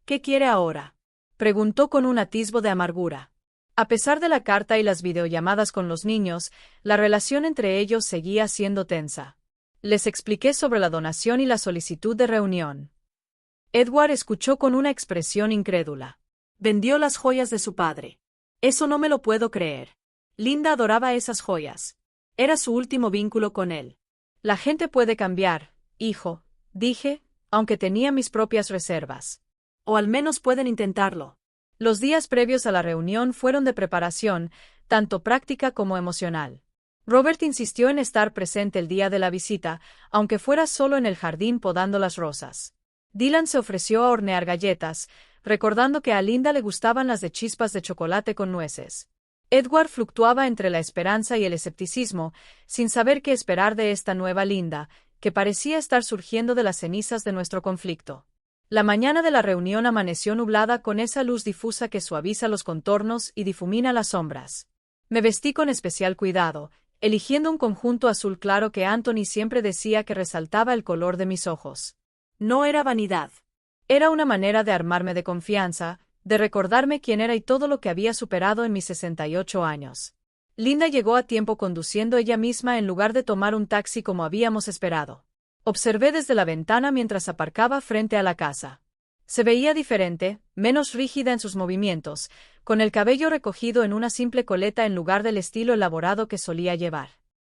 ¿Qué quiere ahora?», preguntó con un atisbo de amargura. A pesar de la carta y las videollamadas con los niños, la relación entre ellos seguía siendo tensa. Les expliqué sobre la donación y la solicitud de reunión. Edward escuchó con una expresión incrédula. «Vendió las joyas de su padre. Eso no me lo puedo creer. Linda adoraba esas joyas. Era su último vínculo con él». «La gente puede cambiar, hijo», dije, aunque tenía mis propias reservas. «O al menos pueden intentarlo». Los días previos a la reunión fueron de preparación, tanto práctica como emocional. Robert insistió en estar presente el día de la visita, aunque fuera solo en el jardín podando las rosas. Dylan se ofreció a hornear galletas, recordando que a Linda le gustaban las de chispas de chocolate con nueces. Edward fluctuaba entre la esperanza y el escepticismo, sin saber qué esperar de esta nueva Linda, que parecía estar surgiendo de las cenizas de nuestro conflicto. La mañana de la reunión amaneció nublada con esa luz difusa que suaviza los contornos y difumina las sombras. Me vestí con especial cuidado, eligiendo un conjunto azul claro que Anthony siempre decía que resaltaba el color de mis ojos. No era vanidad. Era una manera de armarme de confianza, de recordarme quién era y todo lo que había superado en mis 68 años. Linda llegó a tiempo conduciendo ella misma en lugar de tomar un taxi como habíamos esperado. Observé desde la ventana mientras aparcaba frente a la casa. Se veía diferente, menos rígida en sus movimientos, con el cabello recogido en una simple coleta en lugar del estilo elaborado que solía llevar.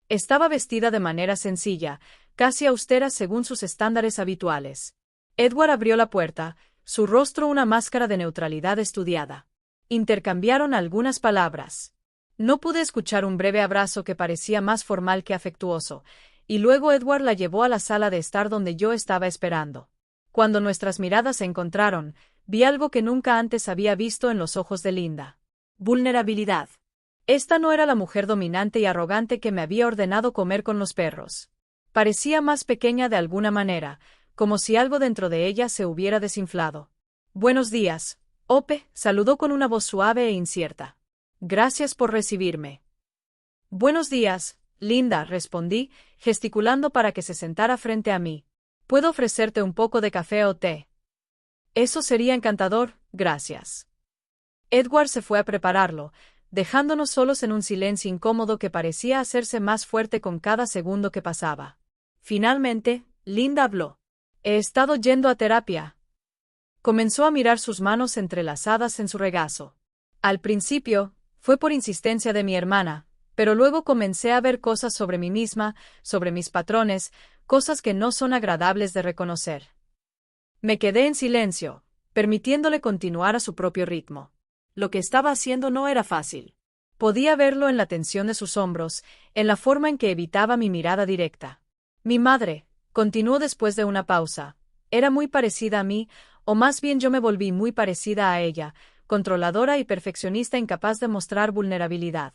Estaba vestida de manera sencilla, casi austera según sus estándares habituales. Edward abrió la puerta, su rostro una máscara de neutralidad estudiada. Intercambiaron algunas palabras. No pude escuchar un breve abrazo que parecía más formal que afectuoso, y luego Edward la llevó a la sala de estar donde yo estaba esperando. Cuando nuestras miradas se encontraron, vi algo que nunca antes había visto en los ojos de Linda. Vulnerabilidad. Esta no era la mujer dominante y arrogante que me había ordenado comer con los perros. Parecía más pequeña de alguna manera, como si algo dentro de ella se hubiera desinflado. Buenos días, Ope, saludó con una voz suave e incierta. Gracias por recibirme. Buenos días, Linda, respondí, gesticulando para que se sentara frente a mí. ¿Puedo ofrecerte un poco de café o té? Eso sería encantador, gracias. Edward se fue a prepararlo, dejándonos solos en un silencio incómodo que parecía hacerse más fuerte con cada segundo que pasaba. Finalmente, Linda habló. He estado yendo a terapia. Comenzó a mirar sus manos entrelazadas en su regazo. Al principio, fue por insistencia de mi hermana, pero luego comencé a ver cosas sobre mí misma, sobre mis patrones, cosas que no son agradables de reconocer. Me quedé en silencio, permitiéndole continuar a su propio ritmo. Lo que estaba haciendo no era fácil. Podía verlo en la tensión de sus hombros, en la forma en que evitaba mi mirada directa. Mi madre, continuó después de una pausa, era muy parecida a mí, o más bien yo me volví muy parecida a ella, controladora y perfeccionista incapaz de mostrar vulnerabilidad.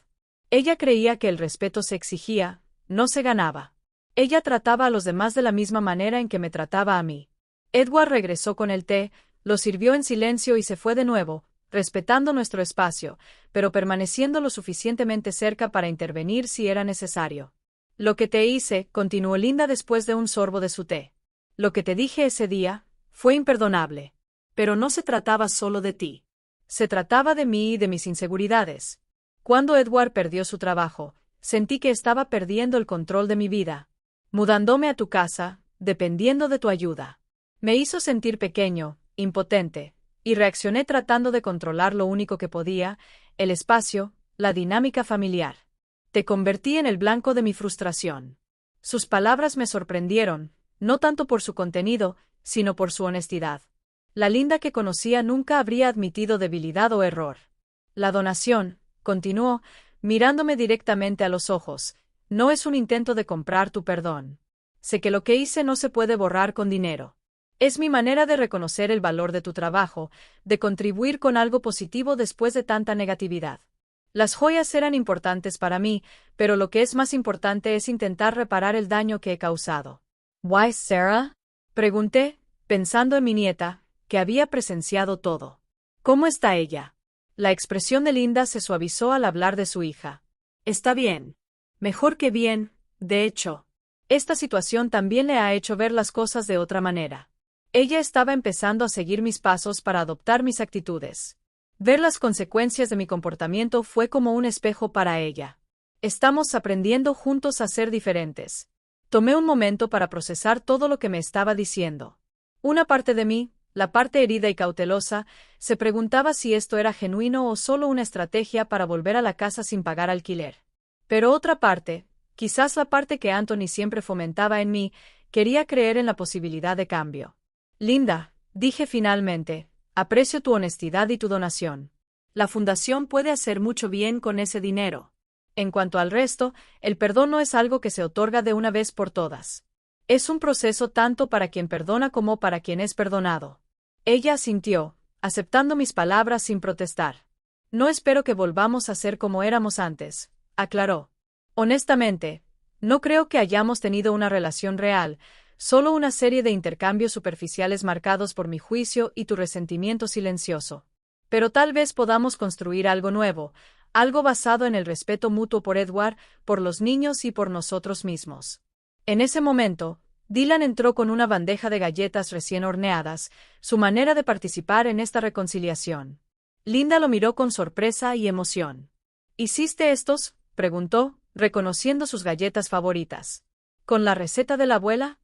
Ella creía que el respeto se exigía, no se ganaba. Ella trataba a los demás de la misma manera en que me trataba a mí. Edward regresó con el té, lo sirvió en silencio y se fue de nuevo, respetando nuestro espacio, pero permaneciendo lo suficientemente cerca para intervenir si era necesario. Lo que te hice, continuó Linda después de un sorbo de su té. Lo que te dije ese día, fue imperdonable. Pero no se trataba solo de ti. Se trataba de mí y de mis inseguridades. Cuando Edward perdió su trabajo, sentí que estaba perdiendo el control de mi vida. Mudándome a tu casa, dependiendo de tu ayuda. Me hizo sentir pequeño, impotente, y reaccioné tratando de controlar lo único que podía, el espacio, la dinámica familiar. Te convertí en el blanco de mi frustración. Sus palabras me sorprendieron, no tanto por su contenido, sino por su honestidad. La Linda que conocía nunca habría admitido debilidad o error. La donación, continuó, mirándome directamente a los ojos, no es un intento de comprar tu perdón. Sé que lo que hice no se puede borrar con dinero. Es mi manera de reconocer el valor de tu trabajo, de contribuir con algo positivo después de tanta negatividad. Las joyas eran importantes para mí, pero lo que es más importante es intentar reparar el daño que he causado. ¿Why, Sarah? Pregunté, pensando en mi nieta, que había presenciado todo. ¿Cómo está ella? La expresión de Linda se suavizó al hablar de su hija. Está bien. Mejor que bien, de hecho. Esta situación también le ha hecho ver las cosas de otra manera. Ella estaba empezando a seguir mis pasos para adoptar mis actitudes. Ver las consecuencias de mi comportamiento fue como un espejo para ella. Estamos aprendiendo juntos a ser diferentes. Tomé un momento para procesar todo lo que me estaba diciendo. Una parte de mí, la parte herida y cautelosa, se preguntaba si esto era genuino o solo una estrategia para volver a la casa sin pagar alquiler. Pero otra parte, quizás la parte que Anthony siempre fomentaba en mí, quería creer en la posibilidad de cambio. Linda, dije finalmente, aprecio tu honestidad y tu donación. La fundación puede hacer mucho bien con ese dinero. En cuanto al resto, el perdón no es algo que se otorga de una vez por todas. Es un proceso tanto para quien perdona como para quien es perdonado. Ella asintió, aceptando mis palabras sin protestar. No espero que volvamos a ser como éramos antes, aclaró. Honestamente, no creo que hayamos tenido una relación real, solo una serie de intercambios superficiales marcados por mi juicio y tu resentimiento silencioso. Pero tal vez podamos construir algo nuevo, algo basado en el respeto mutuo por Edward, por los niños y por nosotros mismos. En ese momento, Dylan entró con una bandeja de galletas recién horneadas, su manera de participar en esta reconciliación. Linda lo miró con sorpresa y emoción. ¿Hiciste estos? preguntó, reconociendo sus galletas favoritas. ¿Con la receta de la abuela?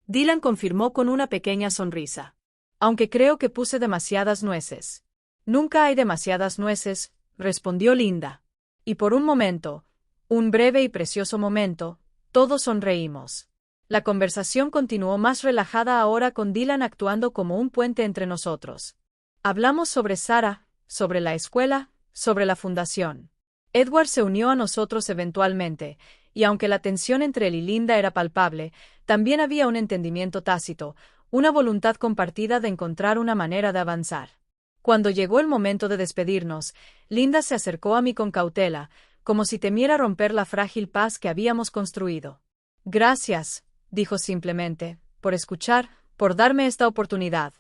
Dylan confirmó con una pequeña sonrisa. Aunque creo que puse demasiadas nueces. Nunca hay demasiadas nueces, respondió Linda. Y por un momento, un breve y precioso momento, todos sonreímos. La conversación continuó más relajada ahora con Dylan actuando como un puente entre nosotros. Hablamos sobre Sarah, sobre la escuela, sobre la fundación. Edward se unió a nosotros eventualmente, y aunque la tensión entre él y Linda era palpable, también había un entendimiento tácito, una voluntad compartida de encontrar una manera de avanzar. Cuando llegó el momento de despedirnos, Linda se acercó a mí con cautela, como si temiera romper la frágil paz que habíamos construido. Gracias, dijo simplemente, por escuchar, por darme esta oportunidad.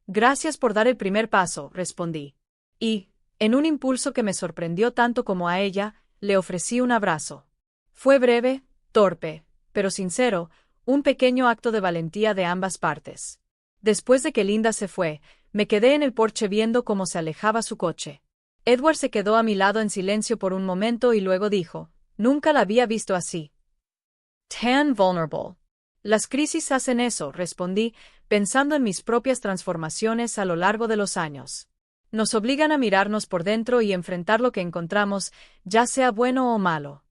Gracias por dar el primer paso, respondí. Y, en un impulso que me sorprendió tanto como a ella, le ofrecí un abrazo. Fue breve, torpe, pero sincero, un pequeño acto de valentía de ambas partes. Después de que Linda se fue, me quedé en el porche viendo cómo se alejaba su coche. Edward se quedó a mi lado en silencio por un momento y luego dijo, nunca la había visto así. Tan vulnerable. Las crisis hacen eso, respondí, pensando en mis propias transformaciones a lo largo de los años. Nos obligan a mirarnos por dentro y enfrentar lo que encontramos, ya sea bueno o malo.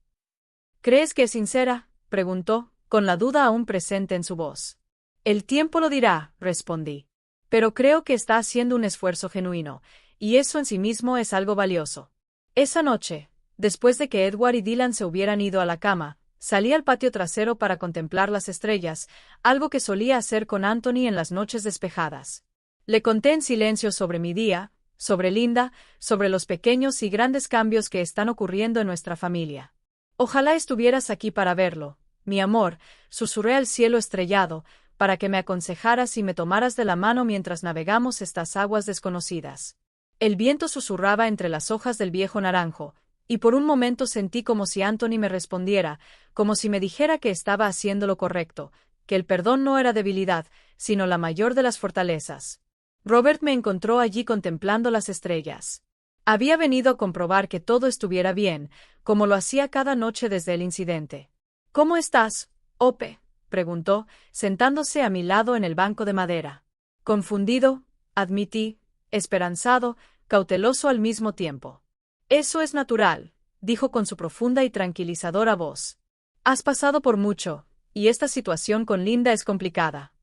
¿Crees que es sincera?, preguntó, con la duda aún presente en su voz. El tiempo lo dirá, respondí. Pero creo que está haciendo un esfuerzo genuino, y eso en sí mismo es algo valioso. Esa noche, después de que Edward y Dylan se hubieran ido a la cama, salí al patio trasero para contemplar las estrellas, algo que solía hacer con Anthony en las noches despejadas. Le conté en silencio sobre mi día, sobre Linda, sobre los pequeños y grandes cambios que están ocurriendo en nuestra familia. Ojalá estuvieras aquí para verlo, mi amor, susurré al cielo estrellado, para que me aconsejaras y me tomaras de la mano mientras navegamos estas aguas desconocidas. El viento susurraba entre las hojas del viejo naranjo, y por un momento sentí como si Anthony me respondiera, como si me dijera que estaba haciendo lo correcto, que el perdón no era debilidad, sino la mayor de las fortalezas. Robert me encontró allí contemplando las estrellas. Había venido a comprobar que todo estuviera bien, como lo hacía cada noche desde el incidente. ¿Cómo estás, Ope?, preguntó, sentándose a mi lado en el banco de madera. Confundido, admití, esperanzado, cauteloso al mismo tiempo. Eso es natural, dijo con su profunda y tranquilizadora voz. Has pasado por mucho, y esta situación con Linda es complicada.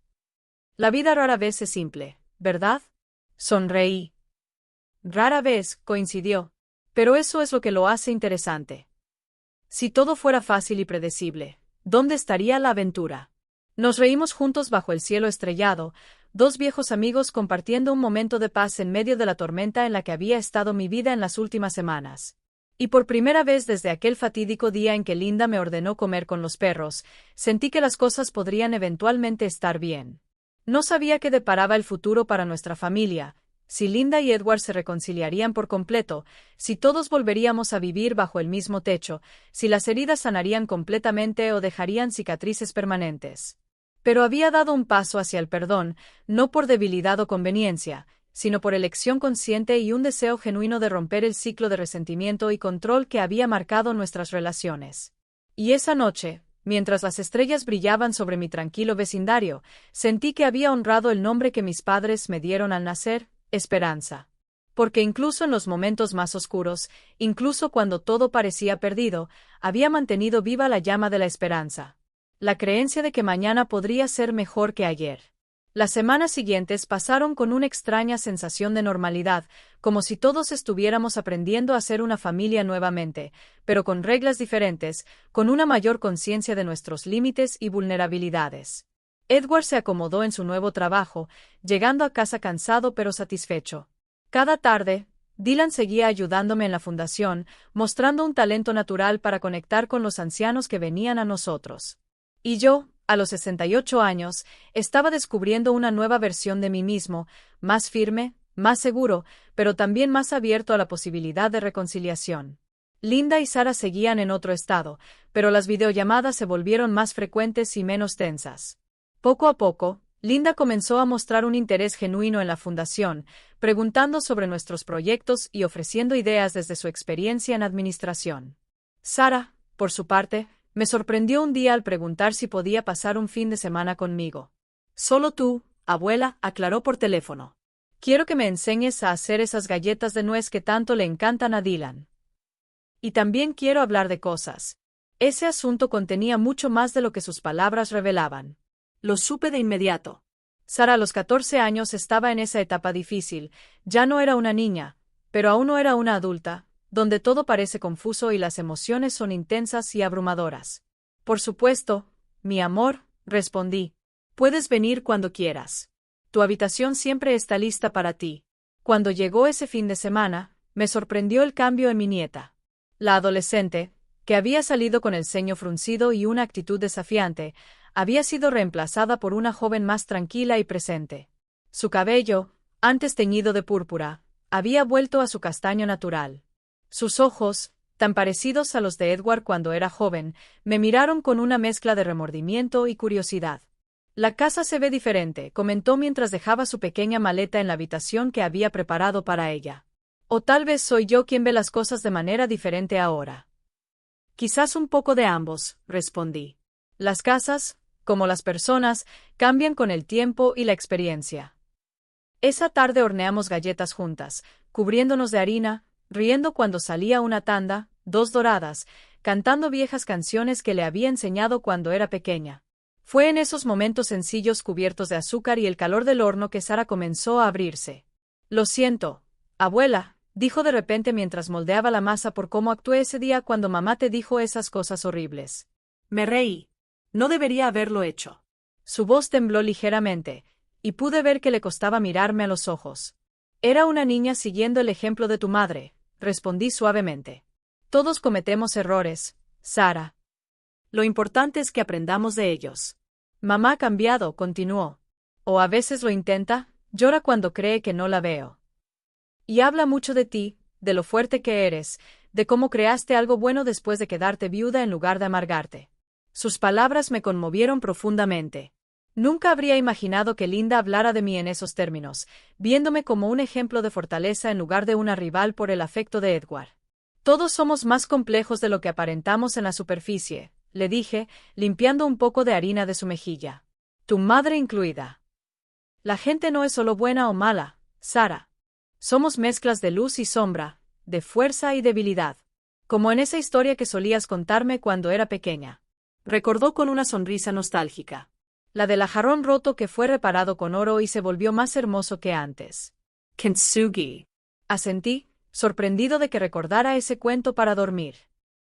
La vida rara vez es simple, ¿verdad? Sonreí. Rara vez, coincidió. Pero eso es lo que lo hace interesante. Si todo fuera fácil y predecible, ¿dónde estaría la aventura? Nos reímos juntos bajo el cielo estrellado, dos viejos amigos compartiendo un momento de paz en medio de la tormenta en la que había estado mi vida en las últimas semanas. Y por primera vez desde aquel fatídico día en que Linda me ordenó comer con los perros, sentí que las cosas podrían eventualmente estar bien. No sabía qué deparaba el futuro para nuestra familia, si Linda y Edward se reconciliarían por completo, si todos volveríamos a vivir bajo el mismo techo, si las heridas sanarían completamente o dejarían cicatrices permanentes. Pero había dado un paso hacia el perdón, no por debilidad o conveniencia, sino por elección consciente y un deseo genuino de romper el ciclo de resentimiento y control que había marcado nuestras relaciones. Y esa noche, mientras las estrellas brillaban sobre mi tranquilo vecindario, sentí que había honrado el nombre que mis padres me dieron al nacer, Esperanza. Porque incluso en los momentos más oscuros, incluso cuando todo parecía perdido, había mantenido viva la llama de la esperanza. La creencia de que mañana podría ser mejor que ayer. Las semanas siguientes pasaron con una extraña sensación de normalidad, como si todos estuviéramos aprendiendo a ser una familia nuevamente, pero con reglas diferentes, con una mayor conciencia de nuestros límites y vulnerabilidades. Edward se acomodó en su nuevo trabajo, llegando a casa cansado pero satisfecho. Cada tarde, Dylan seguía ayudándome en la fundación, mostrando un talento natural para conectar con los ancianos que venían a nosotros. Y yo, a los 68 años, estaba descubriendo una nueva versión de mí mismo, más firme, más seguro, pero también más abierto a la posibilidad de reconciliación. Linda y Sarah seguían en otro estado, pero las videollamadas se volvieron más frecuentes y menos tensas. Poco a poco, Linda comenzó a mostrar un interés genuino en la fundación, preguntando sobre nuestros proyectos y ofreciendo ideas desde su experiencia en administración. Sara, por su parte, me sorprendió un día al preguntar si podía pasar un fin de semana conmigo. Solo tú, abuela, aclaró por teléfono. Quiero que me enseñes a hacer esas galletas de nuez que tanto le encantan a Dylan. Y también quiero hablar de cosas. Ese asunto contenía mucho más de lo que sus palabras revelaban. Lo supe de inmediato. Sara a los 14 años estaba en esa etapa difícil, ya no era una niña, pero aún no era una adulta, donde todo parece confuso y las emociones son intensas y abrumadoras. Por supuesto, mi amor, respondí. Puedes venir cuando quieras. Tu habitación siempre está lista para ti. Cuando llegó ese fin de semana, me sorprendió el cambio en mi nieta. La adolescente, que había salido con el ceño fruncido y una actitud desafiante, había sido reemplazada por una joven más tranquila y presente. Su cabello, antes teñido de púrpura, había vuelto a su castaño natural. Sus ojos, tan parecidos a los de Edward cuando era joven, me miraron con una mezcla de remordimiento y curiosidad. La casa se ve diferente, comentó mientras dejaba su pequeña maleta en la habitación que había preparado para ella. O tal vez soy yo quien ve las cosas de manera diferente ahora. Quizás un poco de ambos, respondí. Las casas, como las personas, cambian con el tiempo y la experiencia. Esa tarde horneamos galletas juntas, cubriéndonos de harina, riendo cuando salía una tanda, dos doradas, cantando viejas canciones que le había enseñado cuando era pequeña. Fue en esos momentos sencillos cubiertos de azúcar y el calor del horno que Sara comenzó a abrirse. Lo siento, abuela, dijo de repente mientras moldeaba la masa por cómo actué ese día cuando mamá te dijo esas cosas horribles. Me reí. No debería haberlo hecho. Su voz tembló ligeramente, y pude ver que le costaba mirarme a los ojos. Era una niña siguiendo el ejemplo de tu madre, respondí suavemente. Todos cometemos errores, Sara. Lo importante es que aprendamos de ellos. Mamá ha cambiado, continuó. O a veces lo intenta, llora cuando cree que no la veo. Y habla mucho de ti, de lo fuerte que eres, de cómo creaste algo bueno después de quedarte viuda en lugar de amargarte. Sus palabras me conmovieron profundamente. Nunca habría imaginado que Linda hablara de mí en esos términos, viéndome como un ejemplo de fortaleza en lugar de una rival por el afecto de Edward. Todos somos más complejos de lo que aparentamos en la superficie, le dije, limpiando un poco de harina de su mejilla. Tu madre incluida. La gente no es solo buena o mala, Sara. Somos mezclas de luz y sombra, de fuerza y debilidad. Como en esa historia que solías contarme cuando era pequeña. Recordó con una sonrisa nostálgica. La del jarrón roto que fue reparado con oro y se volvió más hermoso que antes. Kintsugi. Asentí, sorprendido de que recordara ese cuento para dormir.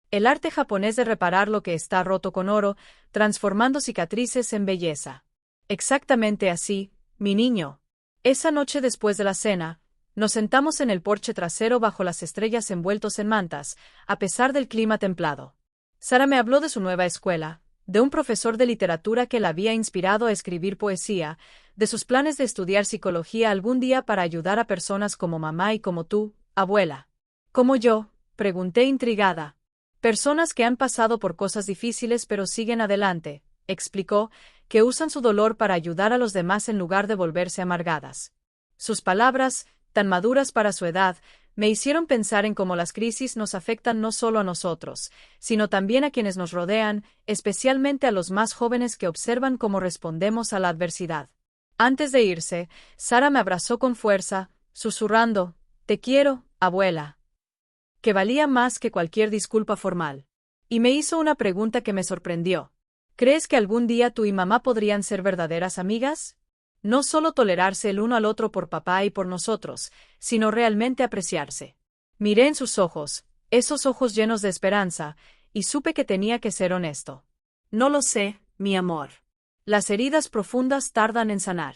El arte japonés de reparar lo que está roto con oro, transformando cicatrices en belleza. Exactamente así, mi niño. Esa noche después de la cena, nos sentamos en el porche trasero bajo las estrellas envueltos en mantas, a pesar del clima templado. Sara me habló de su nueva escuela, de un profesor de literatura que la había inspirado a escribir poesía, de sus planes de estudiar psicología algún día para ayudar a personas como mamá y como tú, abuela. ¿Como yo?, pregunté intrigada. Personas que han pasado por cosas difíciles pero siguen adelante, explicó, que usan su dolor para ayudar a los demás en lugar de volverse amargadas. Sus palabras, tan maduras para su edad, me hicieron pensar en cómo las crisis nos afectan no solo a nosotros, sino también a quienes nos rodean, especialmente a los más jóvenes que observan cómo respondemos a la adversidad. Antes de irse, Sara me abrazó con fuerza, susurrando, «Te quiero, abuela», que valía más que cualquier disculpa formal. Y me hizo una pregunta que me sorprendió. ¿Crees que algún día tú y mamá podrían ser verdaderas amigas? No solo tolerarse el uno al otro por papá y por nosotros, sino realmente apreciarse. Miré en sus ojos, esos ojos llenos de esperanza, y supe que tenía que ser honesto. No lo sé, mi amor. Las heridas profundas tardan en sanar.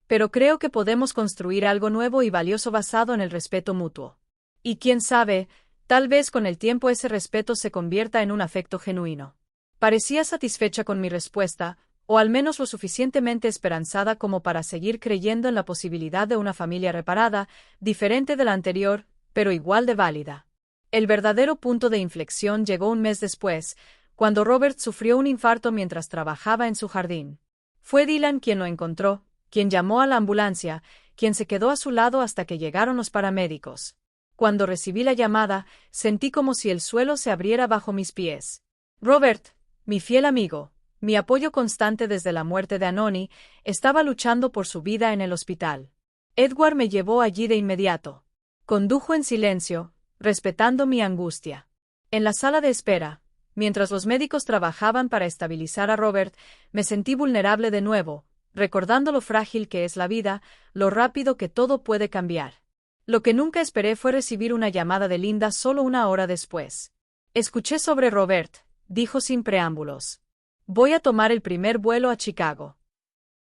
Pero creo que podemos construir algo nuevo y valioso basado en el respeto mutuo. Y quién sabe, tal vez con el tiempo ese respeto se convierta en un afecto genuino. Parecía satisfecha con mi respuesta, o al menos lo suficientemente esperanzada como para seguir creyendo en la posibilidad de una familia reparada, diferente de la anterior, pero igual de válida. El verdadero punto de inflexión llegó un mes después, cuando Robert sufrió un infarto mientras trabajaba en su jardín. Fue Dylan quien lo encontró, quien llamó a la ambulancia, quien se quedó a su lado hasta que llegaron los paramédicos. Cuando recibí la llamada, sentí como si el suelo se abriera bajo mis pies. Robert, mi fiel amigo, mi apoyo constante desde la muerte de Anoni, estaba luchando por su vida en el hospital. Edward me llevó allí de inmediato. Condujo en silencio, respetando mi angustia. En la sala de espera, mientras los médicos trabajaban para estabilizar a Robert, me sentí vulnerable de nuevo, recordando lo frágil que es la vida, lo rápido que todo puede cambiar. Lo que nunca esperé fue recibir una llamada de Linda solo una hora después. Escuché sobre Robert, dijo sin preámbulos. Voy a tomar el primer vuelo a Chicago.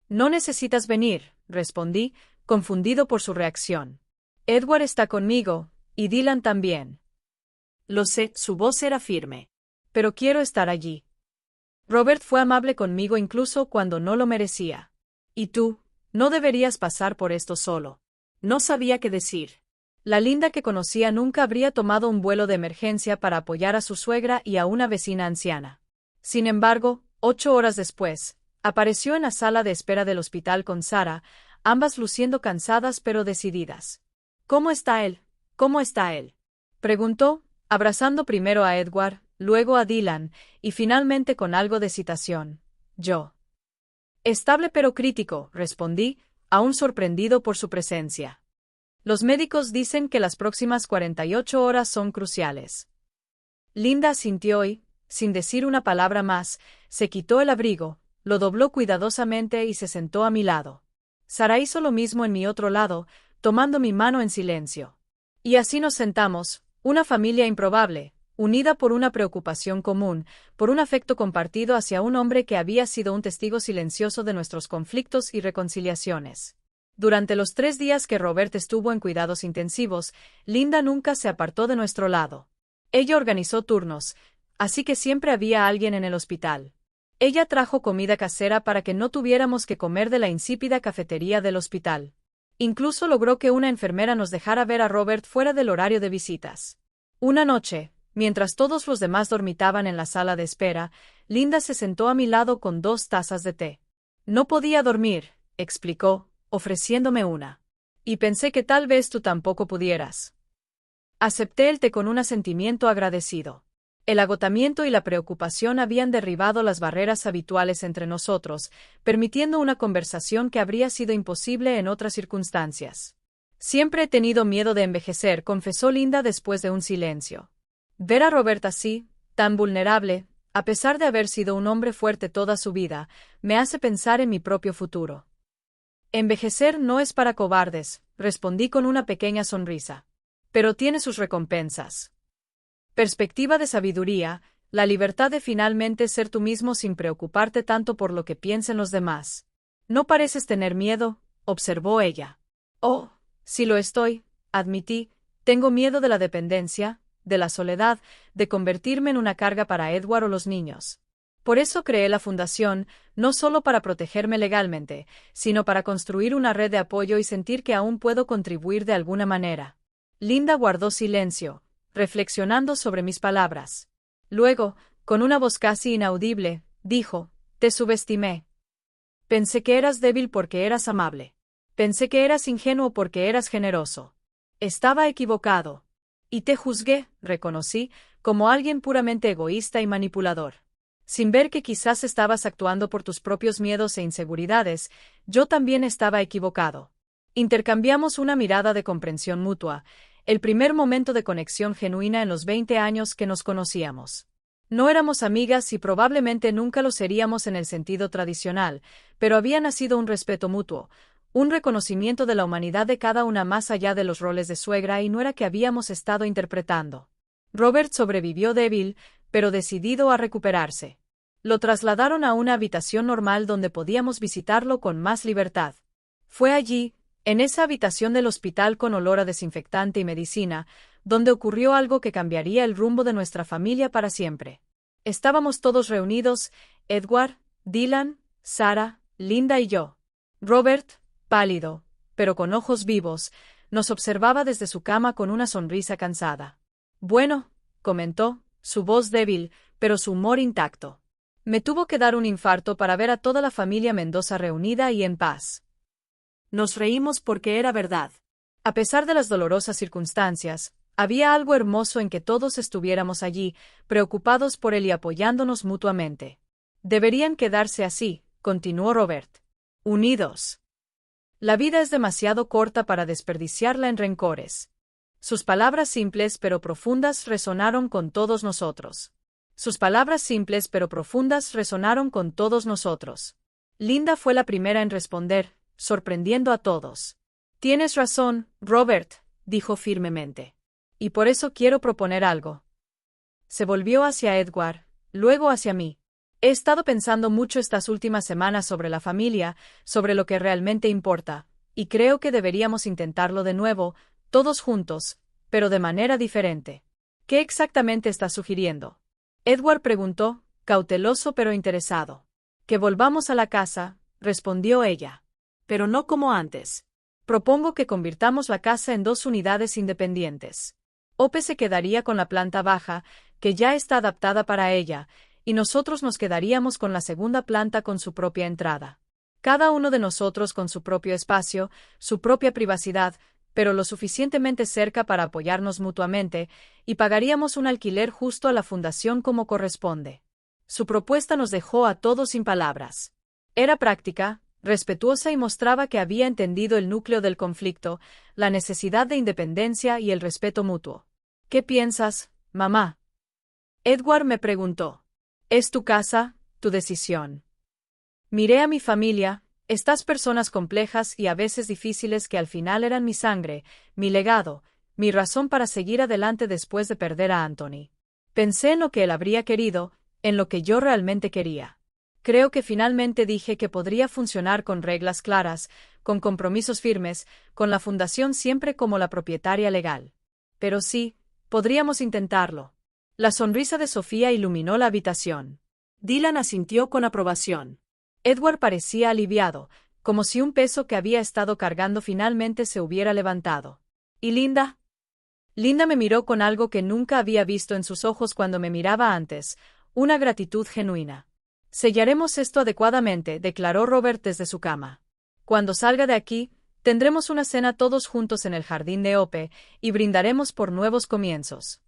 No necesitas venir, respondí, confundido por su reacción. Edward está conmigo, y Dylan también. Lo sé, su voz era firme. Pero quiero estar allí. Robert fue amable conmigo incluso cuando no lo merecía. Y tú, no deberías pasar por esto solo. No sabía qué decir. La Linda que conocía nunca habría tomado un vuelo de emergencia para apoyar a su suegra y a una vecina anciana. Sin embargo, 8 horas después, apareció en la sala de espera del hospital con Sarah, ambas luciendo cansadas pero decididas. ¿Cómo está él? ¿Cómo está él?, preguntó, abrazando primero a Edward, luego a Dylan, y finalmente con algo de excitación. Yo. Estable pero crítico, respondí, aún sorprendido por su presencia. Los médicos dicen que las próximas 48 horas son cruciales. Linda asintió y, sin decir una palabra más, se quitó el abrigo, lo dobló cuidadosamente y se sentó a mi lado. Sarah hizo lo mismo en mi otro lado, tomando mi mano en silencio. Y así nos sentamos, una familia improbable, unida por una preocupación común, por un afecto compartido hacia un hombre que había sido un testigo silencioso de nuestros conflictos y reconciliaciones. Durante los 3 días que Robert estuvo en cuidados intensivos, Linda nunca se apartó de nuestro lado. Ella organizó turnos, así que siempre había alguien en el hospital. Ella trajo comida casera para que no tuviéramos que comer de la insípida cafetería del hospital. Incluso logró que una enfermera nos dejara ver a Robert fuera del horario de visitas. Una noche, mientras todos los demás dormitaban en la sala de espera, Linda se sentó a mi lado con 2 tazas de té. No podía dormir, explicó, ofreciéndome una. Y pensé que tal vez tú tampoco pudieras. Acepté el té con un asentimiento agradecido. El agotamiento y la preocupación habían derribado las barreras habituales entre nosotros, permitiendo una conversación que habría sido imposible en otras circunstancias. Siempre he tenido miedo de envejecer, confesó Linda después de un silencio. Ver a Robert así, tan vulnerable, a pesar de haber sido un hombre fuerte toda su vida, me hace pensar en mi propio futuro. Envejecer no es para cobardes, respondí con una pequeña sonrisa. Pero tiene sus recompensas. Perspectiva de sabiduría, la libertad de finalmente ser tú mismo sin preocuparte tanto por lo que piensen los demás. No pareces tener miedo, observó ella. Oh, sí lo estoy, admití, tengo miedo de la dependencia, de la soledad, de convertirme en una carga para Edward o los niños. Por eso creé la fundación, no solo para protegerme legalmente, sino para construir una red de apoyo y sentir que aún puedo contribuir de alguna manera. Linda guardó silencio, reflexionando sobre mis palabras. Luego, con una voz casi inaudible, dijo, te subestimé. Pensé que eras débil porque eras amable. Pensé que eras ingenuo porque eras generoso. Estaba equivocado. Y te juzgué, reconocí, como alguien puramente egoísta y manipulador. Sin ver que quizás estabas actuando por tus propios miedos e inseguridades, yo también estaba equivocado. Intercambiamos una mirada de comprensión mutua, el primer momento de conexión genuina en los 20 años que nos conocíamos. No éramos amigas y probablemente nunca lo seríamos en el sentido tradicional, pero había nacido un respeto mutuo, un reconocimiento de la humanidad de cada una más allá de los roles de suegra y nuera que habíamos estado interpretando. Robert sobrevivió débil, pero decidido a recuperarse. Lo trasladaron a una habitación normal donde podíamos visitarlo con más libertad. Fue allí, en esa habitación del hospital con olor a desinfectante y medicina, donde ocurrió algo que cambiaría el rumbo de nuestra familia para siempre. Estábamos todos reunidos, Edward, Dylan, Sarah, Linda y yo. Robert, pálido, pero con ojos vivos, nos observaba desde su cama con una sonrisa cansada. Bueno, comentó, su voz débil, pero su humor intacto. Me tuvo que dar un infarto para ver a toda la familia Mendoza reunida y en paz. Nos reímos porque era verdad. A pesar de las dolorosas circunstancias, Había algo hermoso en que todos estuviéramos allí, preocupados por él y apoyándonos mutuamente. Deberían quedarse así, continuó Robert. Unidos. La vida es demasiado corta para desperdiciarla en rencores. Sus palabras simples pero profundas resonaron con todos nosotros. Sus palabras simples pero profundas resonaron con todos nosotros. Linda fue la primera en responder, sorprendiendo a todos. Tienes razón, Robert, dijo firmemente. Y por eso quiero proponer algo. Se volvió hacia Edward, luego hacia mí. He estado pensando mucho estas últimas semanas sobre la familia, sobre lo que realmente importa, y creo que deberíamos intentarlo de nuevo, todos juntos, pero de manera diferente. ¿Qué exactamente estás sugiriendo? Edward preguntó, cauteloso pero interesado. Que volvamos a la casa, respondió ella. Pero no como antes. Propongo que convirtamos la casa en 2 unidades independientes. Ope se quedaría con la planta baja, que ya está adaptada para ella, y nosotros nos quedaríamos con la segunda planta con su propia entrada. Cada uno de nosotros con su propio espacio, su propia privacidad, pero lo suficientemente cerca para apoyarnos mutuamente, y pagaríamos un alquiler justo a la fundación como corresponde. Su propuesta nos dejó a todos sin palabras. Era práctica, respetuosa y mostraba que había entendido el núcleo del conflicto, la necesidad de independencia y el respeto mutuo. ¿Qué piensas, mamá? Edward me preguntó. Es tu casa, tu decisión. Miré a mi familia, estas personas complejas y a veces difíciles que al final eran mi sangre, mi legado, mi razón para seguir adelante después de perder a Anthony. Pensé en lo que él habría querido, en lo que yo realmente quería. Creo que finalmente dije que podría funcionar con reglas claras, con compromisos firmes, con la fundación siempre como la propietaria legal. Pero sí, podríamos intentarlo. La sonrisa de Sofía iluminó la habitación. Dylan asintió con aprobación. Edward parecía aliviado, como si un peso que había estado cargando finalmente se hubiera levantado. ¿Y Linda? Linda me miró con algo que nunca había visto en sus ojos cuando me miraba antes, una gratitud genuina. Sellaremos esto adecuadamente, declaró Robert desde su cama. Cuando salga de aquí, tendremos una cena todos juntos en el jardín de Ope, y brindaremos por nuevos comienzos.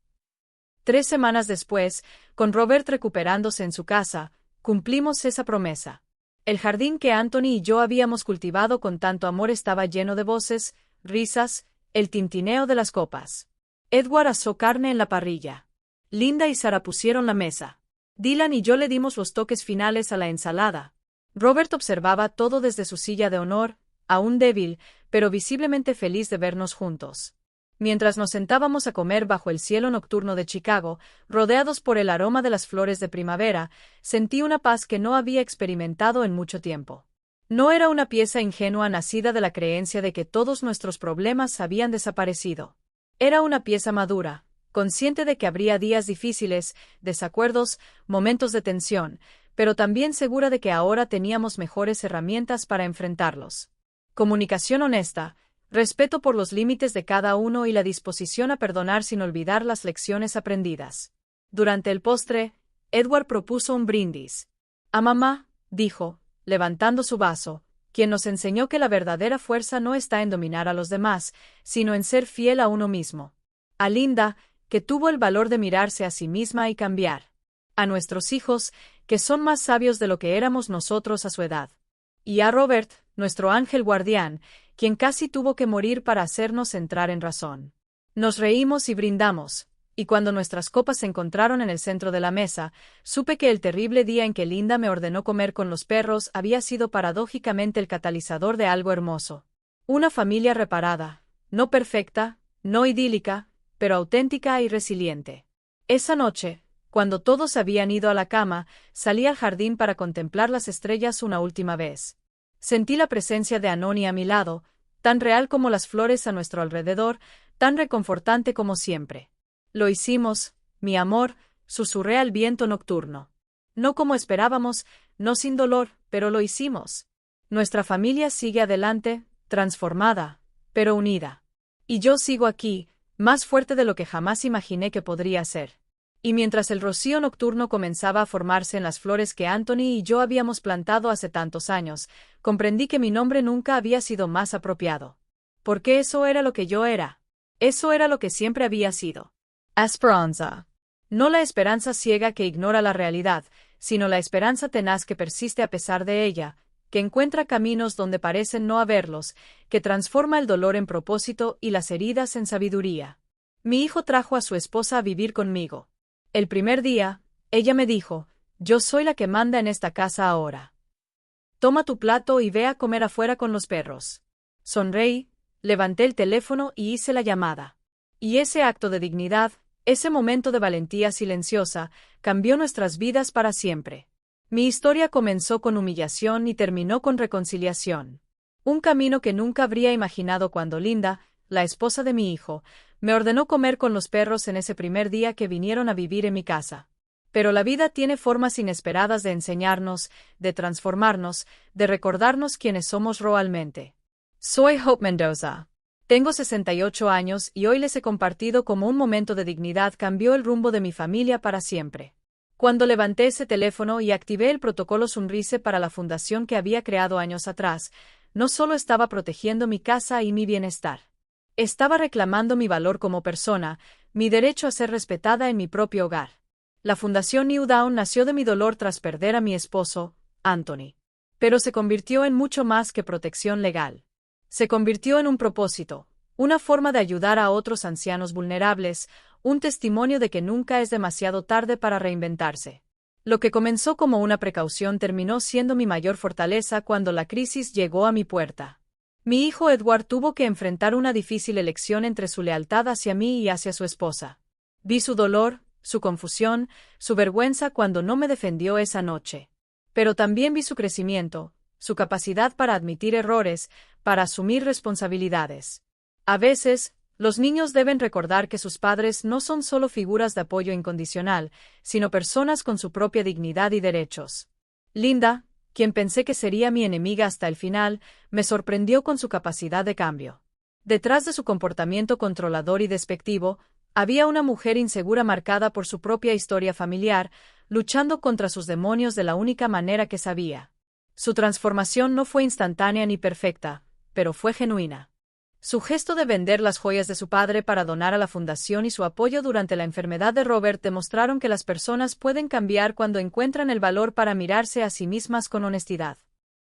3 semanas después, con Robert recuperándose en su casa, cumplimos esa promesa. El jardín que Anthony y yo habíamos cultivado con tanto amor estaba lleno de voces, risas, el tintineo de las copas. Edward asó carne en la parrilla. Linda y Sara pusieron la mesa. Dylan y yo le dimos los toques finales a la ensalada. Robert observaba todo desde su silla de honor, aún débil, pero visiblemente feliz de vernos juntos. Mientras nos sentábamos a comer bajo el cielo nocturno de Chicago, rodeados por el aroma de las flores de primavera, sentí una paz que no había experimentado en mucho tiempo. No era una pieza ingenua nacida de la creencia de que todos nuestros problemas habían desaparecido. Era una pieza madura, consciente de que habría días difíciles, desacuerdos, momentos de tensión, pero también segura de que ahora teníamos mejores herramientas para enfrentarlos. Comunicación honesta, respeto por los límites de cada uno y la disposición a perdonar sin olvidar las lecciones aprendidas. Durante el postre, Edward propuso un brindis. A mamá, dijo, levantando su vaso, quien nos enseñó que la verdadera fuerza no está en dominar a los demás, sino en ser fiel a uno mismo. A Linda, que tuvo el valor de mirarse a sí misma y cambiar. A nuestros hijos, que son más sabios de lo que éramos nosotros a su edad. Y a Robert, nuestro ángel guardián, quien casi tuvo que morir para hacernos entrar en razón. Nos reímos y brindamos, y cuando nuestras copas se encontraron en el centro de la mesa, supe que el terrible día en que Linda me ordenó comer con los perros había sido paradójicamente el catalizador de algo hermoso. Una familia reparada, no perfecta, no idílica, pero auténtica y resiliente. Esa noche, cuando todos habían ido a la cama, salí al jardín para contemplar las estrellas una última vez. Sentí la presencia de Anoni a mi lado, tan real como las flores a nuestro alrededor, tan reconfortante como siempre. Lo hicimos, mi amor, susurré al viento nocturno. No como esperábamos, no sin dolor, pero lo hicimos. Nuestra familia sigue adelante, transformada, pero unida. Y yo sigo aquí, más fuerte de lo que jamás imaginé que podría ser. Y mientras el rocío nocturno comenzaba a formarse en las flores que Anthony y yo habíamos plantado hace tantos años, comprendí que mi nombre nunca había sido más apropiado. Porque eso era lo que yo era. Eso era lo que siempre había sido. Esperanza. No la esperanza ciega que ignora la realidad, sino la esperanza tenaz que persiste a pesar de ella, que encuentra caminos donde parecen no haberlos, que transforma el dolor en propósito y las heridas en sabiduría. Mi hijo trajo a su esposa a vivir conmigo. El primer día, ella me dijo, yo soy la que manda en esta casa ahora. Toma tu plato y ve a comer afuera con los perros. Sonreí, levanté el teléfono y hice la llamada. Y ese acto de dignidad, ese momento de valentía silenciosa, cambió nuestras vidas para siempre. Mi historia comenzó con humillación y terminó con reconciliación. Un camino que nunca habría imaginado cuando Linda, la esposa de mi hijo, me ordenó comer con los perros en ese primer día que vinieron a vivir en mi casa. Pero la vida tiene formas inesperadas de enseñarnos, de transformarnos, de recordarnos quiénes somos realmente. Soy Hope Mendoza. Tengo 68 años y hoy les he compartido cómo un momento de dignidad cambió el rumbo de mi familia para siempre. Cuando levanté ese teléfono y activé el protocolo Sonrise para la fundación que había creado años atrás, no solo estaba protegiendo mi casa y mi bienestar. Estaba reclamando mi valor como persona, mi derecho a ser respetada en mi propio hogar. La Fundación New Dawn nació de mi dolor tras perder a mi esposo, Anthony. Pero se convirtió en mucho más que protección legal. Se convirtió en un propósito, una forma de ayudar a otros ancianos vulnerables, un testimonio de que nunca es demasiado tarde para reinventarse. Lo que comenzó como una precaución terminó siendo mi mayor fortaleza cuando la crisis llegó a mi puerta. Mi hijo Edward tuvo que enfrentar una difícil elección entre su lealtad hacia mí y hacia su esposa. Vi su dolor, su confusión, su vergüenza cuando no me defendió esa noche. Pero también vi su crecimiento, su capacidad para admitir errores, para asumir responsabilidades. A veces, los niños deben recordar que sus padres no son solo figuras de apoyo incondicional, sino personas con su propia dignidad y derechos. Linda, quien pensé que sería mi enemiga hasta el final, me sorprendió con su capacidad de cambio. Detrás de su comportamiento controlador y despectivo, había una mujer insegura marcada por su propia historia familiar, luchando contra sus demonios de la única manera que sabía. Su transformación no fue instantánea ni perfecta, pero fue genuina. Su gesto de vender las joyas de su padre para donar a la fundación y su apoyo durante la enfermedad de Robert demostraron que las personas pueden cambiar cuando encuentran el valor para mirarse a sí mismas con honestidad.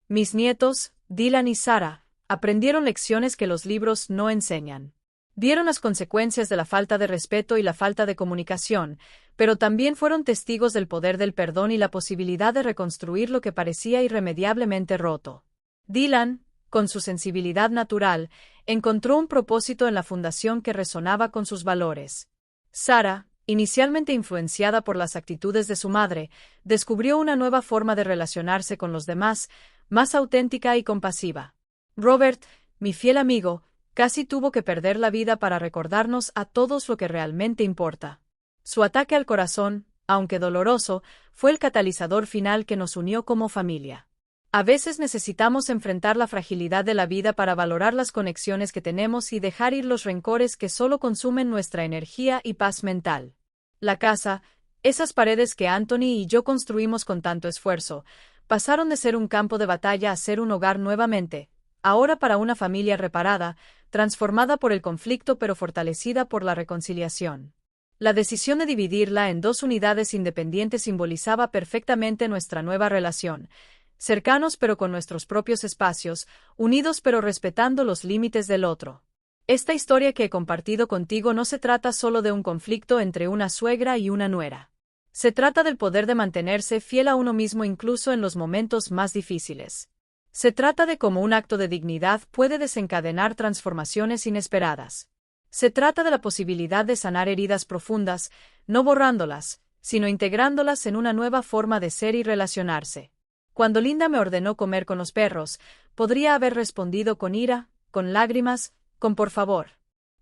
Mis nietos, Dylan y Sarah, aprendieron lecciones que los libros no enseñan. Vieron las consecuencias de la falta de respeto y la falta de comunicación, pero también fueron testigos del poder del perdón y la posibilidad de reconstruir lo que parecía irremediablemente roto. Dylan, con su sensibilidad natural, encontró un propósito en la fundación que resonaba con sus valores. Sarah, inicialmente influenciada por las actitudes de su madre, descubrió una nueva forma de relacionarse con los demás, más auténtica y compasiva. Robert, mi fiel amigo, casi tuvo que perder la vida para recordarnos a todos lo que realmente importa. Su ataque al corazón, aunque doloroso, fue el catalizador final que nos unió como familia. A veces necesitamos enfrentar la fragilidad de la vida para valorar las conexiones que tenemos y dejar ir los rencores que solo consumen nuestra energía y paz mental. La casa, esas paredes que Anthony y yo construimos con tanto esfuerzo, pasaron de ser un campo de batalla a ser un hogar nuevamente, ahora para una familia reparada, transformada por el conflicto pero fortalecida por la reconciliación. La decisión de dividirla en dos unidades independientes simbolizaba perfectamente nuestra nueva relación. Cercanos pero con nuestros propios espacios, unidos pero respetando los límites del otro. Esta historia que he compartido contigo no se trata solo de un conflicto entre una suegra y una nuera. Se trata del poder de mantenerse fiel a uno mismo incluso en los momentos más difíciles. Se trata de cómo un acto de dignidad puede desencadenar transformaciones inesperadas. Se trata de la posibilidad de sanar heridas profundas, no borrándolas, sino integrándolas en una nueva forma de ser y relacionarse. Cuando Linda me ordenó comer con los perros, podría haber respondido con ira, con lágrimas, con por favor.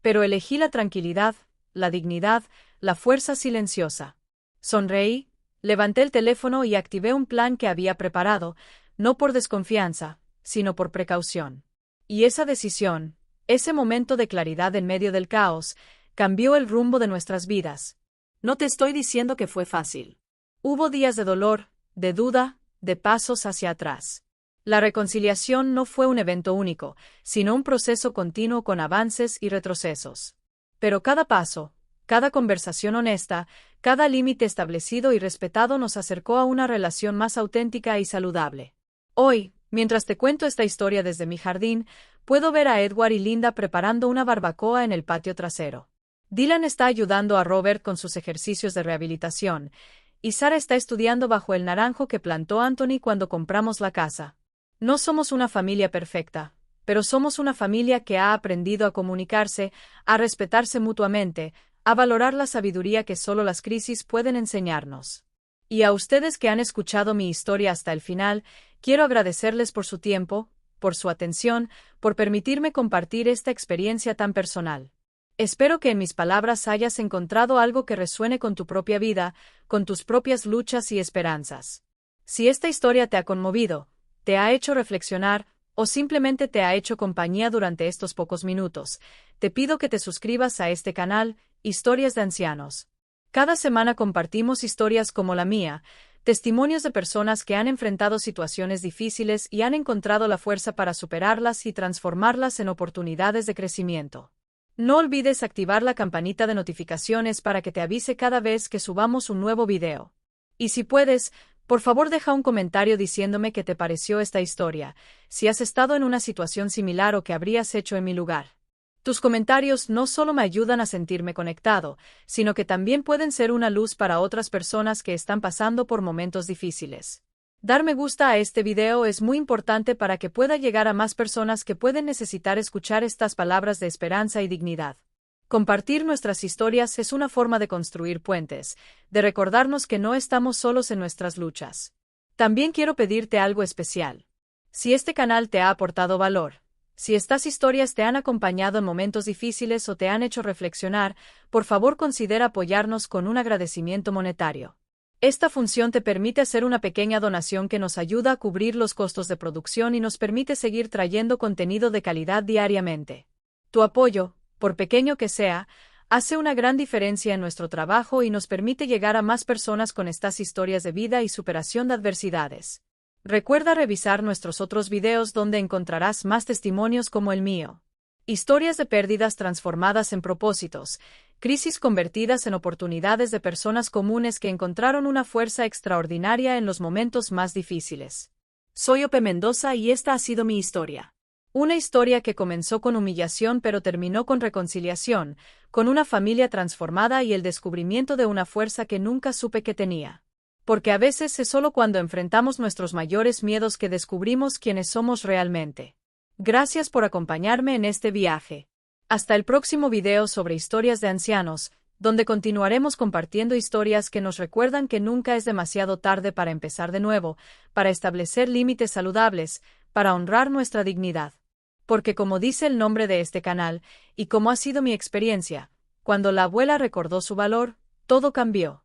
Pero elegí la tranquilidad, la dignidad, la fuerza silenciosa. Sonreí, levanté el teléfono y activé un plan que había preparado, no por desconfianza, sino por precaución. Y esa decisión, ese momento de claridad en medio del caos, cambió el rumbo de nuestras vidas. No te estoy diciendo que fue fácil. Hubo días de dolor, de duda, de pasos hacia atrás. La reconciliación no fue un evento único, sino un proceso continuo con avances y retrocesos. Pero cada paso, cada conversación honesta, cada límite establecido y respetado nos acercó a una relación más auténtica y saludable. Hoy, mientras te cuento esta historia desde mi jardín, puedo ver a Edward y Linda preparando una barbacoa en el patio trasero. Dylan está ayudando a Robert con sus ejercicios de rehabilitación, y Sarah está estudiando bajo el naranjo que plantó Anthony cuando compramos la casa. No somos una familia perfecta, pero somos una familia que ha aprendido a comunicarse, a respetarse mutuamente, a valorar la sabiduría que solo las crisis pueden enseñarnos. Y a ustedes que han escuchado mi historia hasta el final, quiero agradecerles por su tiempo, por su atención, por permitirme compartir esta experiencia tan personal. Espero que en mis palabras hayas encontrado algo que resuene con tu propia vida, con tus propias luchas y esperanzas. Si esta historia te ha conmovido, te ha hecho reflexionar, o simplemente te ha hecho compañía durante estos pocos minutos, te pido que te suscribas a este canal, Historias de Ancianos. Cada semana compartimos historias como la mía, testimonios de personas que han enfrentado situaciones difíciles y han encontrado la fuerza para superarlas y transformarlas en oportunidades de crecimiento. No olvides activar la campanita de notificaciones para que te avise cada vez que subamos un nuevo video. Y si puedes, por favor deja un comentario diciéndome qué te pareció esta historia, si has estado en una situación similar o qué habrías hecho en mi lugar. Tus comentarios no solo me ayudan a sentirme conectado, sino que también pueden ser una luz para otras personas que están pasando por momentos difíciles. Dar me gusta a este video es muy importante para que pueda llegar a más personas que pueden necesitar escuchar estas palabras de esperanza y dignidad. Compartir nuestras historias es una forma de construir puentes, de recordarnos que no estamos solos en nuestras luchas. También quiero pedirte algo especial. Si este canal te ha aportado valor, si estas historias te han acompañado en momentos difíciles o te han hecho reflexionar, por favor considera apoyarnos con un agradecimiento monetario. Esta función te permite hacer una pequeña donación que nos ayuda a cubrir los costos de producción y nos permite seguir trayendo contenido de calidad diariamente. Tu apoyo, por pequeño que sea, hace una gran diferencia en nuestro trabajo y nos permite llegar a más personas con estas historias de vida y superación de adversidades. Recuerda revisar nuestros otros videos donde encontrarás más testimonios como el mío. Historias de pérdidas transformadas en propósitos, crisis convertidas en oportunidades de personas comunes que encontraron una fuerza extraordinaria en los momentos más difíciles. Soy Ope Mendoza y esta ha sido mi historia. Una historia que comenzó con humillación pero terminó con reconciliación, con una familia transformada y el descubrimiento de una fuerza que nunca supe que tenía. Porque a veces es solo cuando enfrentamos nuestros mayores miedos que descubrimos quiénes somos realmente. Gracias por acompañarme en este viaje. Hasta el próximo video sobre historias de ancianos, donde continuaremos compartiendo historias que nos recuerdan que nunca es demasiado tarde para empezar de nuevo, para establecer límites saludables, para honrar nuestra dignidad. Porque como dice el nombre de este canal, y como ha sido mi experiencia, cuando la abuela recordó su valor, todo cambió.